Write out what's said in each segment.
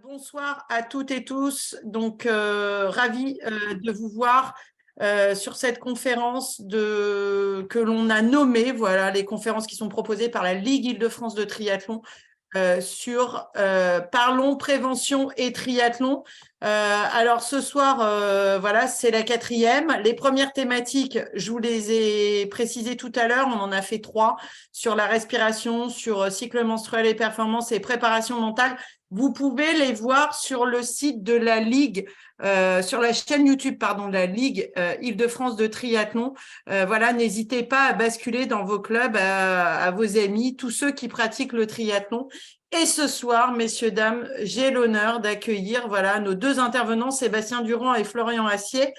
Bonsoir à toutes et tous. Donc, ravi de vous voir sur cette conférence que l'on a nommée, voilà, les conférences qui sont proposées par la Ligue Île-de-France de triathlon sur Parlons prévention et triathlon. Alors ce soir, voilà, c'est la 4e. Les premières thématiques, je vous les ai précisées tout à l'heure. On en a fait 3 sur la respiration, sur cycle menstruel et performance et préparation mentale. Vous pouvez les voir sur le site de la Ligue, sur la chaîne YouTube, pardon, de la Ligue Île-de-France de triathlon. Voilà, n'hésitez pas à basculer dans vos clubs, à vos amis, tous ceux qui pratiquent le triathlon. Et ce soir, messieurs, dames, j'ai l'honneur d'accueillir voilà, nos 2 intervenants, Sébastien Durand et Florian Assier.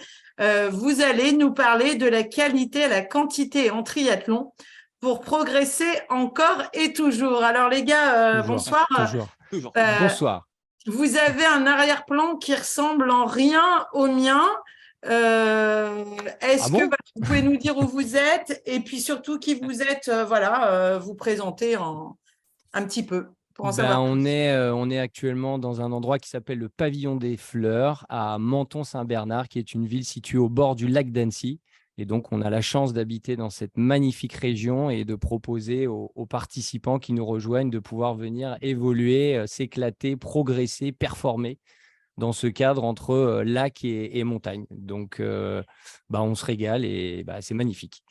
Vous allez nous parler de la qualité et la quantité en triathlon pour progresser encore et toujours. Alors les gars, bonsoir. Toujours. Bonsoir. Vous avez un arrière-plan qui ressemble en rien au mien. Est-ce que vous pouvez nous dire où vous êtes et puis surtout qui vous êtes, vous présenter un petit peu pour en savoir on est actuellement dans un endroit qui s'appelle le Pavillon des Fleurs à Menton-Saint-Bernard, qui est une ville située au bord du lac d'Annecy. Et donc, on a la chance d'habiter dans cette magnifique région et de proposer aux participants qui nous rejoignent de pouvoir venir évoluer, s'éclater, progresser, performer dans ce cadre entre lac et montagne. Donc, on se régale et c'est magnifique.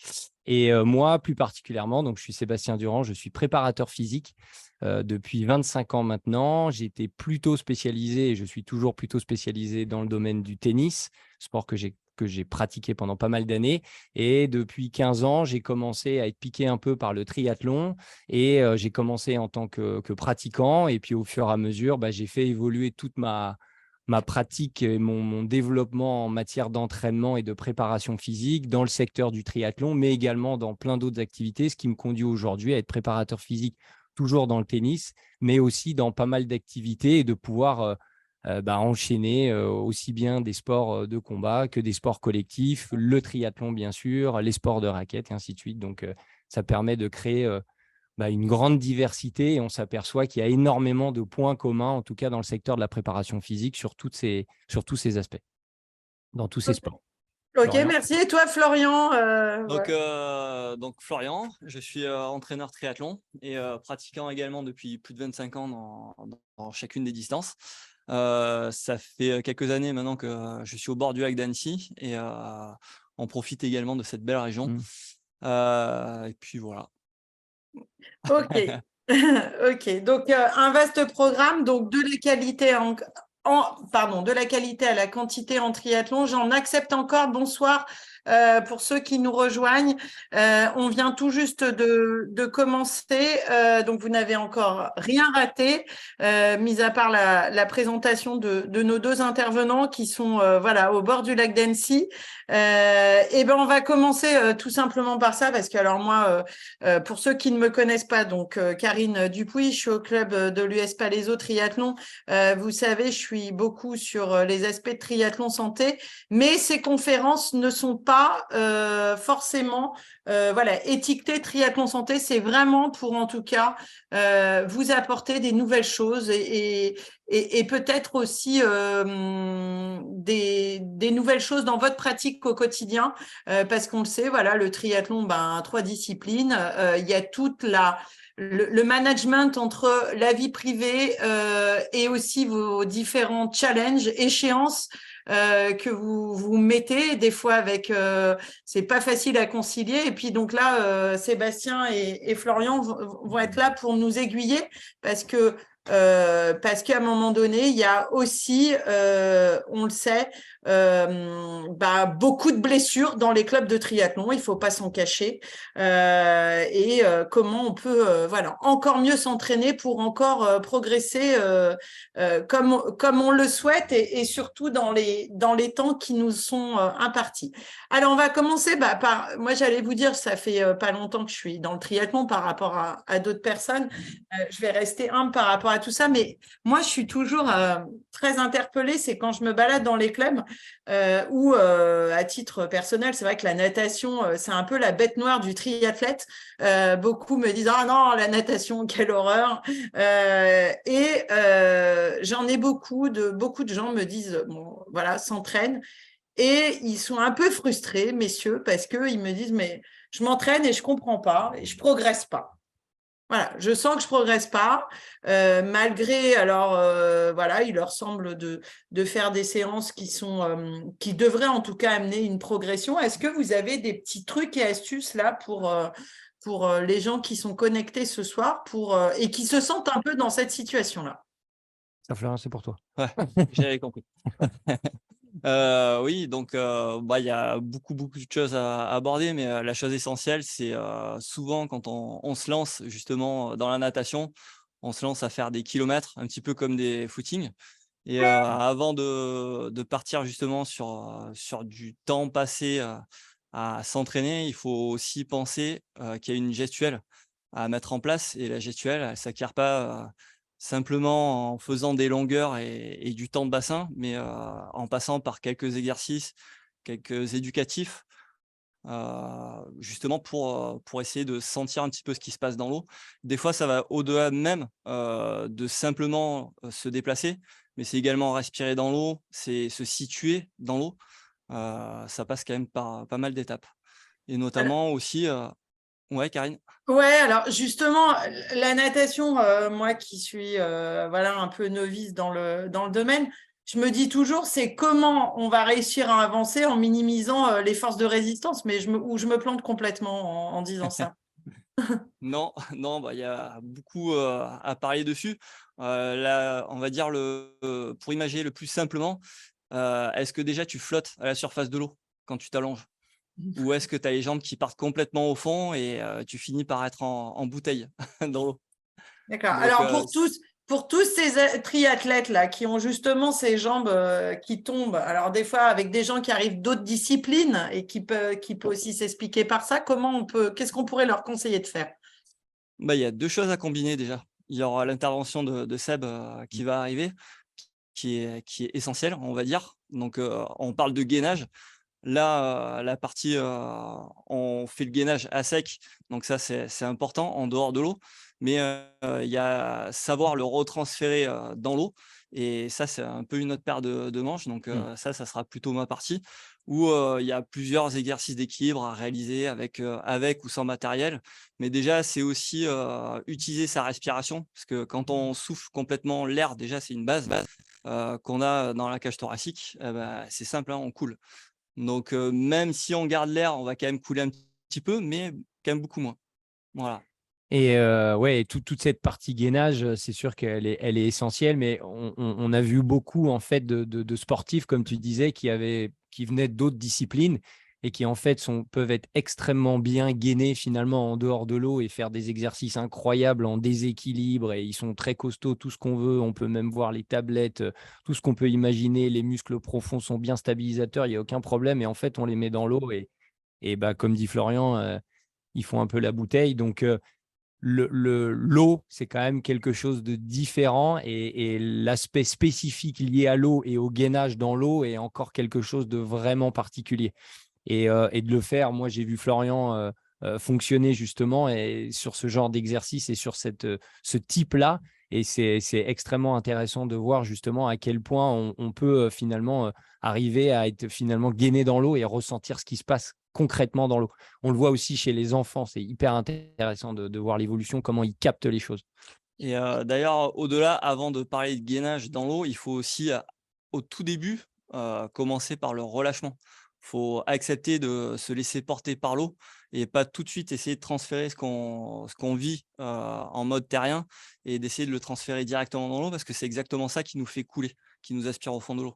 Et moi, plus particulièrement, donc, je suis Sébastien Durand, je suis préparateur physique depuis 25 ans maintenant. J'ai été plutôt spécialisé, et je suis toujours plutôt spécialisé dans le domaine du tennis, sport que j'ai pratiqué pendant pas mal d'années. Et depuis 15 ans, j'ai commencé à être piqué un peu par le triathlon et j'ai commencé en tant que pratiquant. Et puis, au fur et à mesure, j'ai fait évoluer toute ma pratique et mon développement en matière d'entraînement et de préparation physique dans le secteur du triathlon, mais également dans plein d'autres activités, ce qui me conduit aujourd'hui à être préparateur physique toujours dans le tennis, mais aussi dans pas mal d'activités et de pouvoir enchaîner aussi bien des sports de combat que des sports collectifs, le triathlon bien sûr, les sports de raquettes et ainsi de suite. Donc, ça permet de créer une grande diversité et on s'aperçoit qu'il y a énormément de points communs, en tout cas dans le secteur de la préparation physique, sur tous ces aspects, dans tous ces sports. Ok, Florian. merci. Et toi, Florian Donc Florian, je suis entraîneur triathlon et pratiquant également depuis plus de 25 ans dans chacune des distances. Ça fait quelques années maintenant que je suis au bord du lac d'Annecy et on profite également de cette belle région. Et puis voilà. Ok. Ok. Donc, un vaste programme, donc de la qualité de la qualité à la quantité en triathlon. J'en accepte encore. Bonsoir pour ceux qui nous rejoignent. On vient tout juste de commencer, donc vous n'avez encore rien raté, mis à part la présentation de nos 2 intervenants qui sont au bord du lac d'Annecy. On va commencer tout simplement par ça, parce que alors moi, pour ceux qui ne me connaissent pas, donc Karine Dupuis, je suis au club de l'US Palaiseau Triathlon. Vous savez, je suis beaucoup sur les aspects de triathlon santé, mais ces conférences ne sont pas forcément étiquetées triathlon santé. C'est vraiment pour, en tout cas, vous apporter des nouvelles choses et peut-être aussi des nouvelles choses dans votre pratique au quotidien, parce qu'on le sait, voilà, le triathlon, 3 disciplines. Il y a toute le management entre la vie privée et aussi vos différents challenges, échéances que vous mettez des fois avec c'est pas facile à concilier. Et puis donc là Sébastien et Florian vont être là pour nous aiguiller, parce qu'à un moment donné, il y a aussi, on le sait, beaucoup de blessures dans les clubs de triathlon, il ne faut pas s'en cacher. Comment on peut encore mieux s'entraîner pour encore progresser comme on le souhaite et surtout dans les temps qui nous sont impartis. Alors, on va commencer par… Moi, j'allais vous dire, ça fait pas longtemps que je suis dans le triathlon par rapport à d'autres personnes. Je vais rester humble par rapport à à tout ça, mais moi, je suis toujours très interpellée, c'est quand je me balade dans les clubs où, à titre personnel, c'est vrai que la natation, c'est un peu la bête noire du triathlète. Beaucoup me disent « Ah non, la natation, quelle horreur !» J'en ai beaucoup de gens me disent « Bon, voilà, s'entraînent. » Et ils sont un peu frustrés, messieurs, parce qu'ils me disent « Mais je m'entraîne et je ne comprends pas et je ne progresse pas. » Voilà, je sens que je progresse pas, malgré, alors voilà, il leur semble de faire des séances qui devraient en tout cas amener une progression. Est-ce que vous avez des petits trucs et astuces là pour les gens qui sont connectés ce soir et qui se sentent un peu dans cette situation-là? Ça, Florian, c'est pour toi. Ouais, j'avais compris. Oui, donc il y a beaucoup de choses à aborder, mais la chose essentielle, c'est souvent quand on se lance justement dans la natation, on se lance à faire des kilomètres, un petit peu comme des footings. Et avant de partir justement sur du temps passé à s'entraîner, il faut aussi penser qu'il y a une gestuelle à mettre en place. Et la gestuelle, elle ne s'acquiert pas simplement en faisant des longueurs et du temps de bassin, mais en passant par quelques exercices, quelques éducatifs, justement pour essayer de sentir un petit peu ce qui se passe dans l'eau. Des fois, ça va au-delà même de simplement se déplacer, mais c'est également respirer dans l'eau, c'est se situer dans l'eau. Ça passe quand même par pas mal d'étapes. Et notamment aussi, ouais, Karine? Ouais, alors justement, la natation, moi qui suis voilà, un peu novice dans le domaine, je me dis toujours, c'est comment on va réussir à avancer en minimisant les forces de résistance, mais je me plante complètement en disant ça. Non, non, il y a beaucoup à parler dessus. Là, on va dire pour imaginer le plus simplement, est-ce que déjà tu flottes à la surface de l'eau quand tu t'allonges? Ou est-ce que tu as les jambes qui partent complètement au fond et tu finis par être en bouteille dans l'eau? D'accord. Donc, Alors pour tous ces triathlètes là qui ont justement ces jambes qui tombent, alors des fois avec des gens qui arrivent d'autres disciplines et qui peut aussi s'expliquer par ça, qu'est-ce qu'on pourrait leur conseiller de faire? il y a 2 choses à combiner déjà. Il y aura l'intervention de Seb qui va arriver, qui est essentielle, on va dire. Donc, on parle de gainage. Là, la partie, on fait le gainage à sec, donc ça, c'est important en dehors de l'eau. Mais, il y a savoir le retransférer, dans l'eau et ça, c'est un peu une autre paire de manches. Donc, ça sera plutôt ma partie où, il y a plusieurs exercices d'équilibre à réaliser avec ou sans matériel. Mais déjà, c'est aussi, utiliser sa respiration parce que quand on souffle complètement l'air, déjà, c'est une base, qu'on a dans la cage thoracique, c'est simple, hein, on coule. Donc, même si on garde l'air, on va quand même couler un petit peu, mais quand même beaucoup moins. Voilà. Et ouais, toute cette partie gainage, c'est sûr qu'elle est essentielle, mais on a vu beaucoup en fait de sportifs, comme tu disais, qui venaient d'autres disciplines et qui en fait peuvent être extrêmement bien gainés finalement en dehors de l'eau et faire des exercices incroyables en déséquilibre, et ils sont très costauds, tout ce qu'on veut. On peut même voir les tablettes, tout ce qu'on peut imaginer. Les muscles profonds sont bien stabilisateurs, il n'y a aucun problème. Et en fait, on les met dans l'eau et comme dit Florian, ils font un peu la bouteille. Donc, l'eau, c'est quand même quelque chose de différent, et l'aspect spécifique lié à l'eau et au gainage dans l'eau est encore quelque chose de vraiment particulier. Et de le faire, moi, j'ai vu Florian fonctionner justement sur ce genre d'exercice et sur ce type-là. Et c'est extrêmement intéressant de voir justement à quel point on peut finalement arriver à être finalement gainé dans l'eau et ressentir ce qui se passe concrètement dans l'eau. On le voit aussi chez les enfants, c'est hyper intéressant de voir l'évolution, comment ils captent les choses. Et d'ailleurs, au-delà, avant de parler de gainage dans l'eau, il faut aussi, au tout début, commencer par le relâchement. Il faut accepter de se laisser porter par l'eau et pas tout de suite essayer de transférer ce qu'on vit en mode terrien et d'essayer de le transférer directement dans l'eau, parce que c'est exactement ça qui nous fait couler, qui nous aspire au fond de l'eau.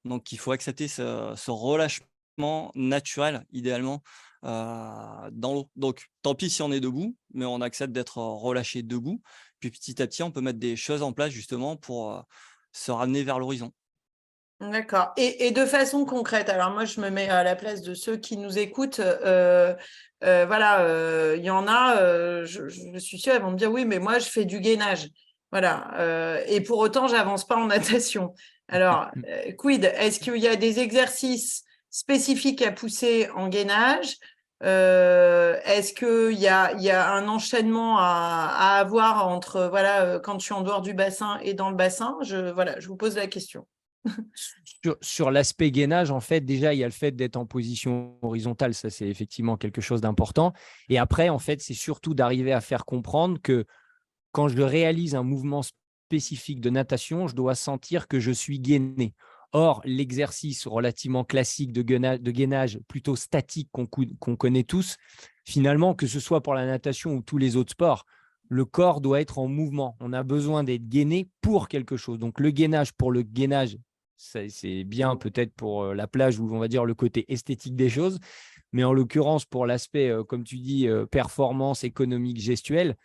Donc il faut accepter ce relâchement naturel, idéalement, dans l'eau. Donc tant pis si on est debout, mais on accepte d'être relâché debout. Puis petit à petit, on peut mettre des choses en place justement pour se ramener vers l'horizon. D'accord. Et de façon concrète, alors moi, je me mets à la place de ceux qui nous écoutent. Voilà, il y en a, je suis sûre, elles vont me dire, oui, mais moi, je fais du gainage. Voilà. Et pour autant, j'avance pas en natation. Alors, quid? Est-ce qu'il y a des exercices spécifiques à pousser en gainage? Est-ce qu'il y a un enchaînement à avoir entre quand je suis en dehors du bassin et dans le bassin? Je vous pose la question. Sur l'aspect gainage, en fait, déjà, il y a le fait d'être en position horizontale. Ça, c'est effectivement quelque chose d'important. Et après, en fait, c'est surtout d'arriver à faire comprendre que quand je réalise un mouvement spécifique de natation, je dois sentir que je suis gainé. Or, l'exercice relativement classique de gainage plutôt statique qu'on connaît tous, finalement, que ce soit pour la natation ou tous les autres sports, le corps doit être en mouvement. On a besoin d'être gainé pour quelque chose. Donc, le gainage pour le gainage, c'est bien peut-être pour la plage ou on va dire le côté esthétique des choses. Mais en l'occurrence, pour l'aspect, comme tu dis, performance économique gestuelle,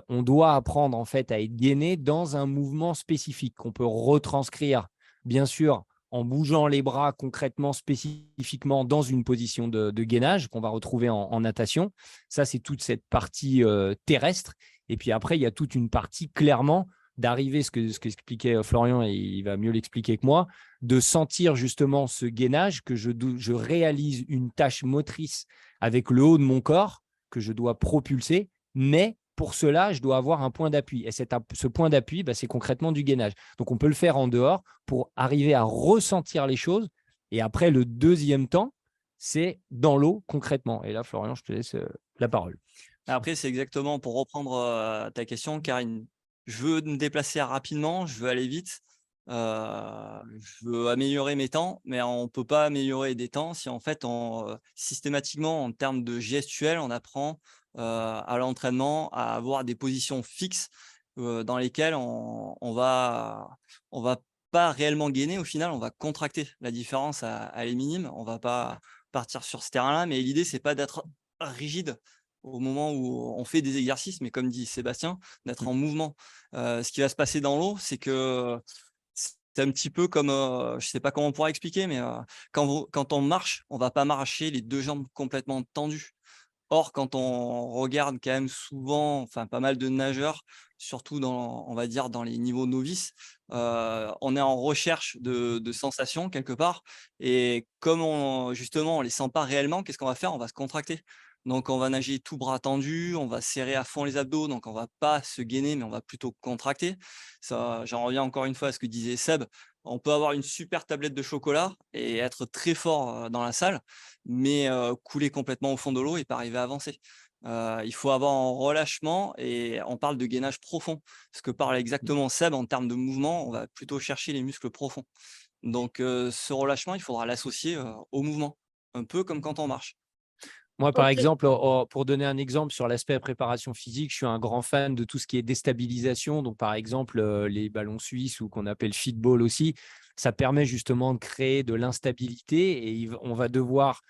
on doit apprendre en fait à être gainé dans un mouvement spécifique qu'on peut retranscrire, bien sûr, en bougeant les bras concrètement, spécifiquement dans une position de gainage qu'on va retrouver en natation. Ça, c'est toute cette partie terrestre. Et puis après, il y a toute une partie clairement d'arriver, ce qu'expliquait Florian, et il va mieux l'expliquer que moi, de sentir justement ce gainage, que je réalise une tâche motrice avec le haut de mon corps, que je dois propulser, mais pour cela, je dois avoir un point d'appui. Et ce point d'appui, c'est concrètement du gainage. Donc, on peut le faire en dehors pour arriver à ressentir les choses. Et après, le deuxième temps, c'est dans l'eau concrètement. Et là, Florian, je te laisse la parole. Après, c'est exactement pour reprendre ta question, Karine. Je veux me déplacer rapidement, je veux aller vite, je veux améliorer mes temps, mais on ne peut pas améliorer des temps si en fait, systématiquement, en termes de gestuel, on apprend à l'entraînement à avoir des positions fixes dans lesquelles on va pas réellement gainer. Au final, on va contracter. La différence, elle est minime. On ne va pas partir sur ce terrain-là, mais l'idée, c'est pas d'être rigide au moment où on fait des exercices, mais comme dit Sébastien, d'être en mouvement. Ce qui va se passer dans l'eau, c'est que c'est un petit peu comme, je ne sais pas comment on pourra expliquer, mais quand on marche, on ne va pas marcher les deux jambes complètement tendues. Or, quand on regarde quand même souvent, enfin pas mal de nageurs, surtout on va dire dans les niveaux novices, on est en recherche de sensations quelque part. Et comme justement on les sent pas réellement, qu'est-ce qu'on va faire? On va se contracter. Donc on va nager tout bras tendu, on va serrer à fond les abdos, donc on va pas se gainer, mais on va plutôt contracter. Ça, j'en reviens encore une fois à ce que disait Seb. On peut avoir une super tablette de chocolat et être très fort dans la salle, mais couler complètement au fond de l'eau et pas arriver à avancer. Il faut avoir un relâchement et on parle de gainage profond. Ce que parle exactement Seb en termes de mouvement, on va plutôt chercher les muscles profonds. Donc ce relâchement, il faudra l'associer au mouvement, un peu comme quand on marche. Moi, par Ok. exemple, pour donner un exemple sur l'aspect préparation physique, je suis un grand fan de tout ce qui est déstabilisation. Donc, par exemple, les ballons suisses ou qu'on appelle feedball aussi, ça permet justement de créer de l'instabilité et on va devoir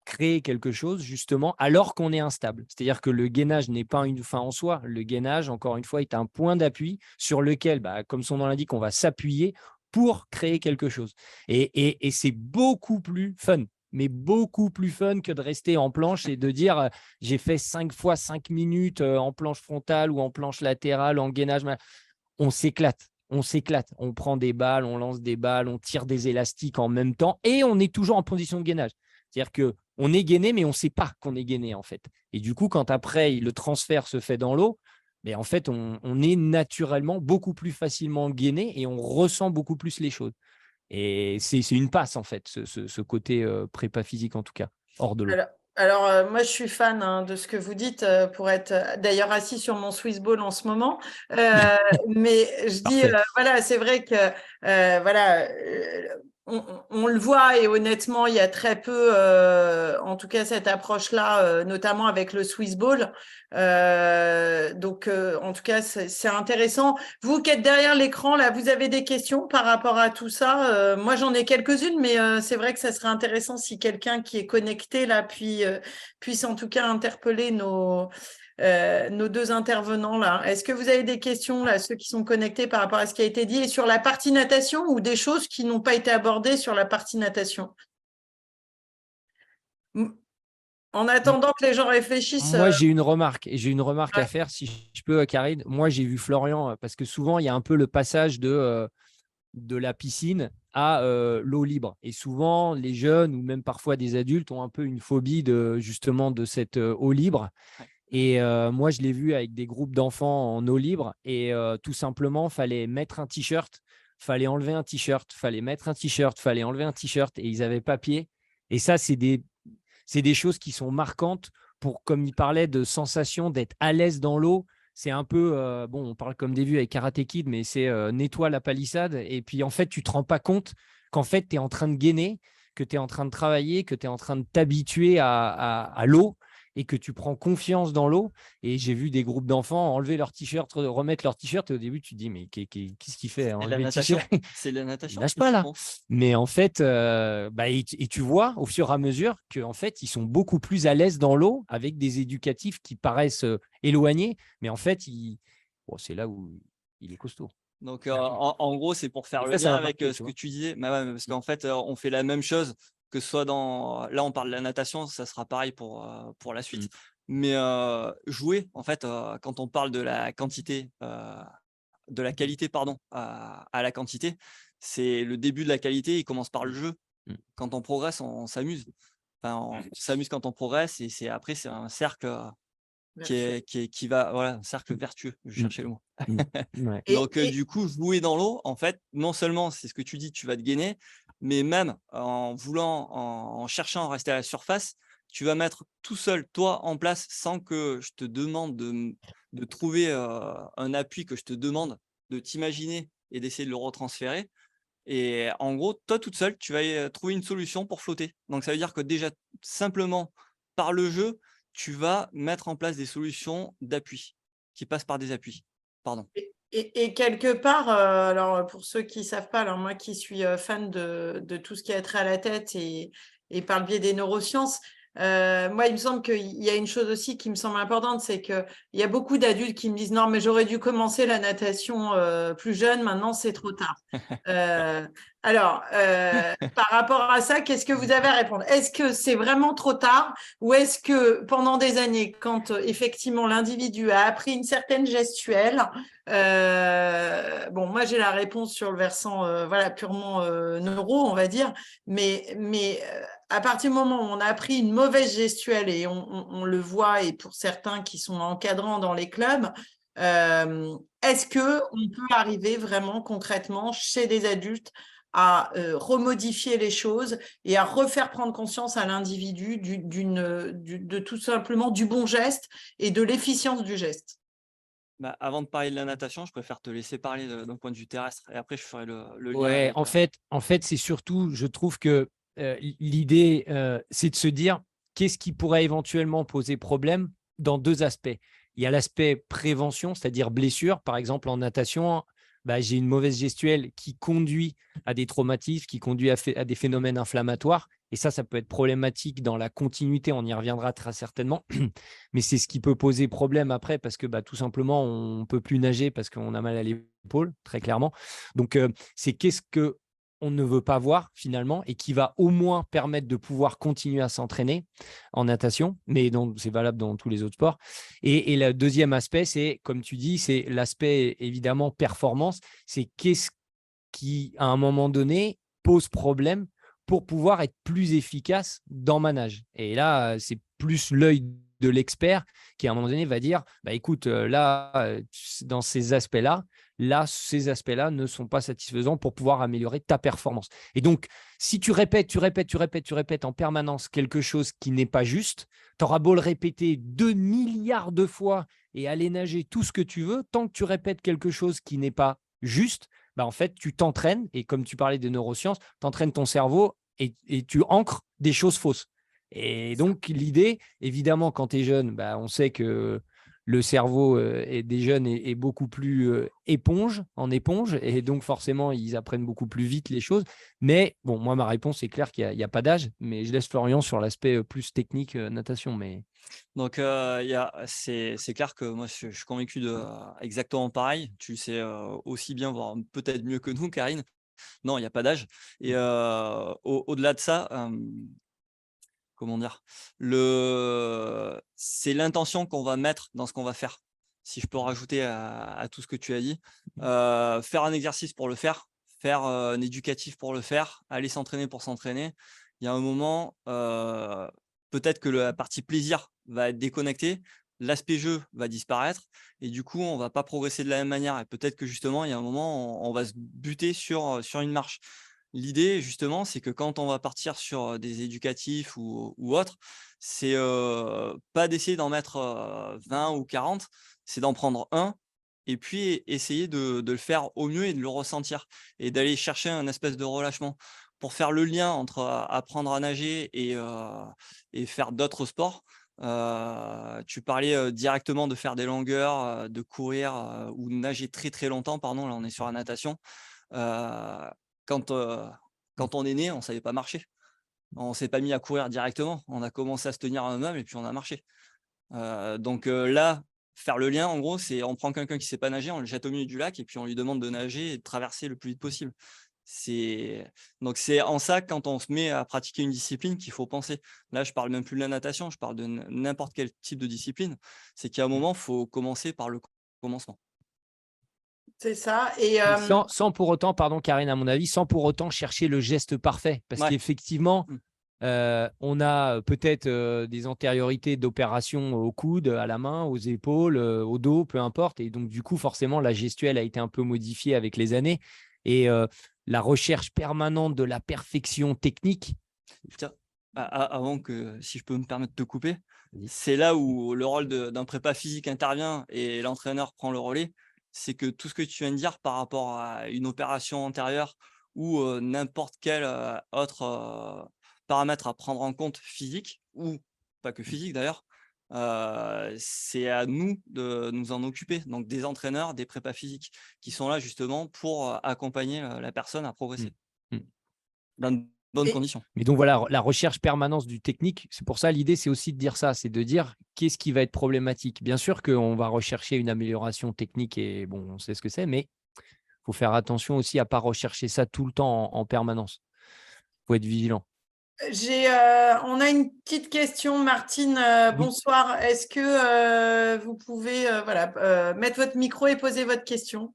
créer quelque chose justement alors qu'on est instable. C'est-à-dire que le gainage n'est pas une fin en soi. Le gainage, encore une fois, est un point d'appui sur lequel, comme son nom l'indique, on va s'appuyer pour créer quelque chose. Et c'est beaucoup plus fun, mais beaucoup plus fun que de rester en planche et de dire j'ai fait 5 fois 5 minutes en planche frontale ou en planche latérale, en gainage. On s'éclate. On s'éclate. On prend des balles, on lance des balles, on tire des élastiques en même temps et on est toujours en position de gainage. C'est-à-dire qu'on est gainé, mais on ne sait pas qu'on est gainé, en fait. Et du coup, quand après, le transfert se fait dans l'eau, mais en fait, on est naturellement beaucoup plus facilement gainé et on ressent beaucoup plus les choses. Et c'est une passe, en fait, ce côté prépa physique, en tout cas, hors de l'eau. Alors, moi, je suis fan de ce que vous dites pour être d'ailleurs assis sur mon Swiss Ball en ce moment. Mais je dis, voilà, c'est vrai que on le voit et honnêtement, il y a très peu, en tout cas, cette approche-là, notamment avec le Swiss Ball. Donc, en tout cas, c'est intéressant. Vous qui êtes derrière l'écran, là, vous avez des questions par rapport à tout ça? Moi, j'en ai quelques-unes, mais c'est vrai que ça serait intéressant si quelqu'un qui est connecté là puisse en tout cas interpeller nos deux intervenants là. Est-ce que vous avez des questions là, ceux qui sont connectés par rapport à ce qui a été dit et sur la partie natation ou des choses qui n'ont pas été abordées sur la partie natation? En attendant que les gens réfléchissent, Moi, j'ai une remarque à faire, si je peux, Karine. Moi, j'ai vu Florian, parce que souvent, il y a un peu le passage de la piscine à l'eau libre. Et souvent, les jeunes ou même parfois des adultes ont un peu une phobie justement de cette eau libre. Et moi, je l'ai vu avec des groupes d'enfants en eau libre. Et tout simplement, fallait mettre un t-shirt, fallait enlever un t-shirt, fallait mettre un t-shirt, fallait enlever un t-shirt. Et ils avaient pas pied. Et ça, c'est des choses qui sont marquantes pour, comme il parlait de sensation d'être à l'aise dans l'eau. C'est un peu, bon, on parle comme des vues avec Karate Kid, mais c'est nettoie la palissade. Et puis, en fait, tu ne te rends pas compte qu'en fait, tu es en train de gainer, que tu es en train de travailler, que tu es en train de t'habituer à l'eau et que tu prends confiance dans l'eau. Et j'ai vu des groupes d'enfants enlever leur t-shirt, remettre leur t-shirt. Et au début, tu te dis, mais qu'est-ce qu'il fait? C'est de la Enlever le natation. t-shirt. C'est de la Il natation. nage pas là. Mais en fait, et tu vois au fur et à mesure qu'en fait, ils sont beaucoup plus à l'aise dans l'eau avec des éducatifs qui paraissent éloignés. Mais en fait, c'est là où il est costaud. Donc, en gros, c'est pour faire Et le ça lien m'a avec marqué, ce que tu disais. Bah ouais, parce qu'en fait, on fait la même chose, que ce soit dans. Là, on parle de la natation, ça sera pareil pour la suite. Mais jouer, en fait, quand on parle de la quantité, de la qualité, pardon, à la quantité, c'est le début de la qualité, il commence par le jeu. Quand on progresse, on s'amuse. Enfin, on s'amuse quand on progresse, et après, c'est un cercle qui va. Voilà, un cercle vertueux, je cherchais le mot. Ouais. Donc, du coup, jouer dans l'eau, en fait, non seulement c'est ce que tu dis, tu vas te gainer, mais même en cherchant à rester à la surface, tu vas mettre tout seul, toi, en place, sans que je te demande de trouver un appui, que je te demande de t'imaginer et d'essayer de le retransférer. Et en gros, toi, toute seule, tu vas trouver une solution pour flotter. Donc, ça veut dire que déjà, simplement par le jeu, tu vas mettre en place des solutions d'appui qui passent par des appuis. Pardon. Et quelque part, alors pour ceux qui ne savent pas, alors moi qui suis fan de tout ce qui a trait à la tête et par le biais des neurosciences, moi il me semble qu'il y a une chose aussi qui me semble importante, c'est qu'il y a beaucoup d'adultes qui me disent non mais j'aurais dû commencer la natation plus jeune, maintenant c'est trop tard. Alors, par rapport à ça, qu'est-ce que vous avez à répondre? Est-ce que c'est vraiment trop tard ou est-ce que pendant des années, quand effectivement l'individu a appris une certaine gestuelle, bon, moi j'ai la réponse sur le versant voilà, purement neuro, on va dire, mais à partir du moment où on a appris une mauvaise gestuelle et on le voit, et pour certains qui sont encadrants dans les clubs, est-ce qu'on peut arriver vraiment concrètement chez des adultes à remodifier les choses et à refaire prendre conscience à l'individu de tout simplement du bon geste et de l'efficience du geste? Bah, avant de parler de la natation, je préfère te laisser parler d'un point de vue terrestre, et après je ferai le lien Ouais, avec. en fait, c'est surtout, je trouve que l'idée, c'est de se dire qu'est-ce qui pourrait éventuellement poser problème dans deux aspects. Il y a l'aspect prévention, c'est-à-dire blessure. Par exemple, en natation, bah, j'ai une mauvaise gestuelle qui conduit à des traumatismes, qui conduit à des phénomènes inflammatoires. Et ça peut être problématique dans la continuité. On y reviendra très certainement. Mais c'est ce qui peut poser problème après parce que bah, tout simplement, on ne peut plus nager parce qu'on a mal à l'épaule, très clairement. Donc, c'est qu'est-ce que on ne veut pas voir finalement et qui va au moins permettre de pouvoir continuer à s'entraîner en natation, mais c'est valable dans tous les autres sports. Et le deuxième aspect, c'est, comme tu dis, c'est l'aspect évidemment performance. C'est qu'est-ce qui, à un moment donné, pose problème pour pouvoir être plus efficace dans ma nage. Et là, c'est plus l'œil de l'expert qui, à un moment donné, va dire bah, écoute, là, dans ces aspects-là, ces aspects-là ne sont pas satisfaisants pour pouvoir améliorer ta performance. Et donc, si tu répètes en permanence quelque chose qui n'est pas juste, tu auras beau le répéter 2 milliards de fois et aller nager tout ce que tu veux, tant que tu répètes quelque chose qui n'est pas juste, bah en fait, tu t'entraînes, et comme tu parlais des neurosciences, tu entraînes ton cerveau et tu ancres des choses fausses. Et donc, l'idée, évidemment, quand tu es jeune, bah, on sait que le cerveau des jeunes est beaucoup plus éponge, et donc forcément, ils apprennent beaucoup plus vite les choses. Mais bon, moi, ma réponse est claire qu'il n'y a pas d'âge, mais je laisse Florian sur l'aspect plus technique natation. Mais... Donc, c'est clair que moi, je suis convaincu de exactement pareil. Tu le sais aussi bien, voire peut-être mieux que nous, Karine. Non, il n'y a pas d'âge. Et au-delà de ça, comment dire, c'est l'intention qu'on va mettre dans ce qu'on va faire. Si je peux rajouter à tout ce que tu as dit, faire un exercice pour le faire un éducatif pour le faire, aller s'entraîner pour s'entraîner. Il y a un moment, peut-être que la partie plaisir va être déconnectée, l'aspect jeu va disparaître et du coup, on va pas progresser de la même manière. Et peut-être que justement, il y a un moment, on va se buter sur une marche. L'idée, justement, c'est que quand on va partir sur des éducatifs ou autres, c'est pas d'essayer d'en mettre 20 ou 40, c'est d'en prendre un et puis essayer de le faire au mieux et de le ressentir et d'aller chercher un espèce de relâchement pour faire le lien entre apprendre à nager et faire d'autres sports. Tu parlais directement de faire des longueurs, de courir ou de nager très très longtemps, pardon, là on est sur la natation. Euh, quand, quand on est né, on ne savait pas marcher. On ne s'est pas mis à courir directement. On a commencé à se tenir à un meuble et puis on a marché. Donc là, faire le lien, en gros, c'est on prend quelqu'un qui ne sait pas nager, on le jette au milieu du lac et puis on lui demande de nager et de traverser le plus vite possible. Donc c'est en ça, quand on se met à pratiquer une discipline, qu'il faut penser. Là, je parle même plus de la natation, je parle de n'importe quel type de discipline. C'est qu'à un moment, il faut commencer par le commencement. C'est ça. Et Sans pour autant, pardon Karine, à mon avis, sans pour autant chercher le geste parfait. Parce qu'effectivement, on a peut-être des antériorités d'opération au coude, à la main, aux épaules, au dos, peu importe. Et donc, du coup, forcément, la gestuelle a été un peu modifiée avec les années. Et la recherche permanente de la perfection technique. Tiens, avant que, si je peux me permettre de te couper, c'est là où le rôle d'un prépa physique intervient et l'entraîneur prend le relais. C'est que tout ce que tu viens de dire par rapport à une opération antérieure ou n'importe quel autre paramètre à prendre en compte physique, ou pas que physique d'ailleurs, c'est à nous de nous en occuper. Donc des entraîneurs, des prépas physiques qui sont là justement pour accompagner la personne à progresser dans de bonnes conditions. Mais donc voilà, la recherche permanente du technique, c'est pour ça l'idée, c'est aussi de dire ça, c'est de dire qu'est-ce qui va être problématique. Bien sûr qu'on va rechercher une amélioration technique et bon, on sait ce que c'est, mais il faut faire attention aussi à ne pas rechercher ça tout le temps en permanence. Il faut être vigilant. On a une petite question, Martine. Bonsoir. Est-ce que vous pouvez mettre votre micro et poser votre question?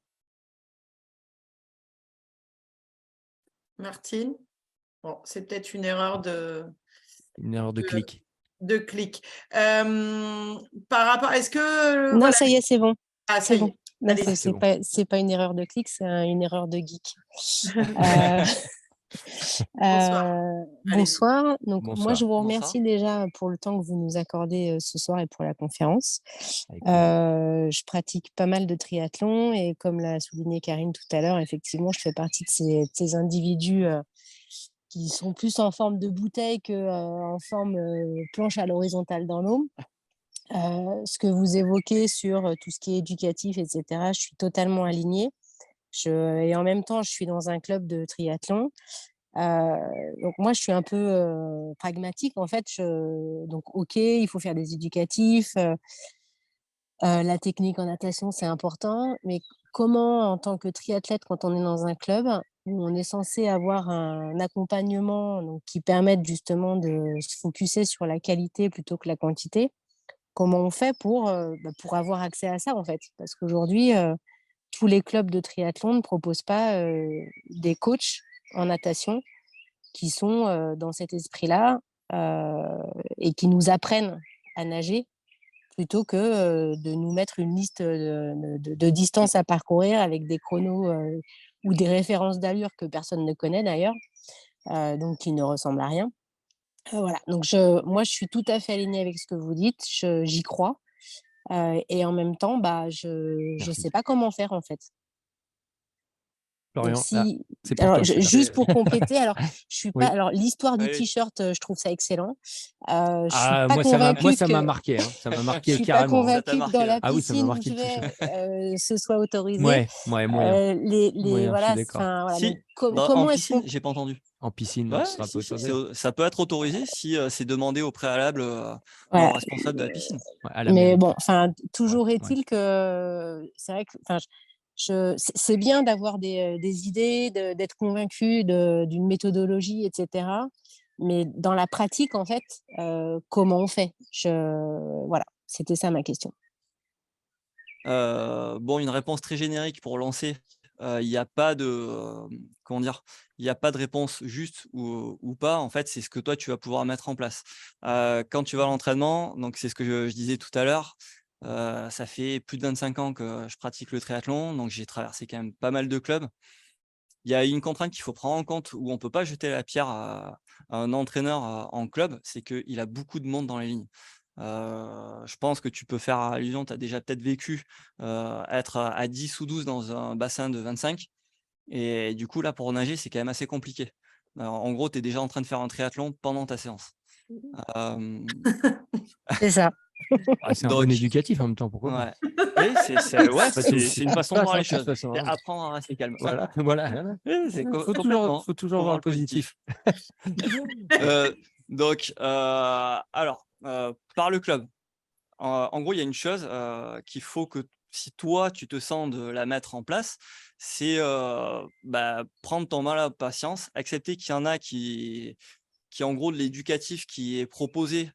Martine? Bon, c'est peut-être une erreur de clic. De clic. Par rapport, est-ce que... Non, ça y est, c'est bon. Ah, c'est bon. Non, bon. c'est pas une erreur de clic, c'est une erreur de geek. Bonsoir. Donc, moi, je vous remercie déjà pour le temps que vous nous accordez ce soir et pour la conférence. Je pratique pas mal de triathlon et comme l'a souligné Karine tout à l'heure, effectivement, je fais partie de ces individus qui sont plus en forme de bouteille qu'en forme planche à l'horizontale dans l'eau. Ce que vous évoquez sur tout ce qui est éducatif, etc., je suis totalement alignée. Et en même temps, je suis dans un club de triathlon. Donc moi, je suis un peu pragmatique. En fait, donc OK, il faut faire des éducatifs. La technique en natation, c'est important. Mais comment, en tant que triathlète, quand on est dans un club, où on est censé avoir un accompagnement donc, qui permette justement de se focuser sur la qualité plutôt que la quantité, comment on fait pour avoir accès à ça, en fait? Parce qu'aujourd'hui, tous les clubs de triathlon ne proposent pas des coachs en natation qui sont dans cet esprit-là et qui nous apprennent à nager plutôt que de nous mettre une liste de distances à parcourir avec des chronos ou des références d'allure que personne ne connaît d'ailleurs, donc qui ne ressemblent à rien. Voilà, donc moi je suis tout à fait alignée avec ce que vous dites, j'y crois. Et en même temps, je ne sais pas comment faire en fait. Florian, donc, alors, juste pour compléter, alors je suis pas. Alors l'histoire du t-shirt, je trouve ça excellent. Je suis pas convaincue moi, ça m'a marqué. Hein, ça m'a marqué carrément. Je suis pas convaincue que dans la piscine où je vais, ce soit autorisé. Ouais, moyen. Voilà. Si, comment en est-ce piscine, qu'on... j'ai pas entendu. En piscine, ça peut être autorisé si c'est demandé au préalable au responsable de la piscine. Mais bon, toujours est-il que c'est vrai que c'est bien d'avoir des idées, d'être convaincu d'une méthodologie, etc. Mais dans la pratique, en fait, comment on fait? Voilà, c'était ça ma question. Bon, une réponse très générique pour lancer, il y a pas de, comment dire? Il y a pas de réponse juste ou pas. En fait, c'est ce que toi, tu vas pouvoir mettre en place. Quand tu vas à l'entraînement, donc c'est ce que je disais tout à l'heure, ça fait plus de 25 ans que je pratique le triathlon, donc j'ai traversé quand même pas mal de clubs. Il y a une contrainte qu'il faut prendre en compte où on peut pas jeter la pierre à un entraîneur, en club, c'est qu'il a beaucoup de monde dans les lignes. Je pense que tu peux faire allusion, tu as déjà peut-être vécu, être à 10 ou 12 dans un bassin de 25 et du coup, là, pour nager, c'est quand même assez compliqué. Alors, en gros, tu es déjà en train de faire un triathlon pendant ta séance. Hem, C'est ça. Ah, c'est un bon donc éducatif en même temps, pourquoi pas? ouais. Oui, ouais, Après, c'est c'est aussi une ce qui se façon de passe, voir hein, les de toute choses. façon, C'est hein. apprendre à rester calme. Voilà, voilà. Oui, c'est complètement. Faut toujours Faut voir voir le le positif. positif. Donc, alors, par le club. En gros, il y a une chose, qu'il faut que si toi, tu te sens de la mettre en place, c'est, prendre ton mal à patience, accepter qu'il y en a qui en gros de l'éducatif qui est proposé,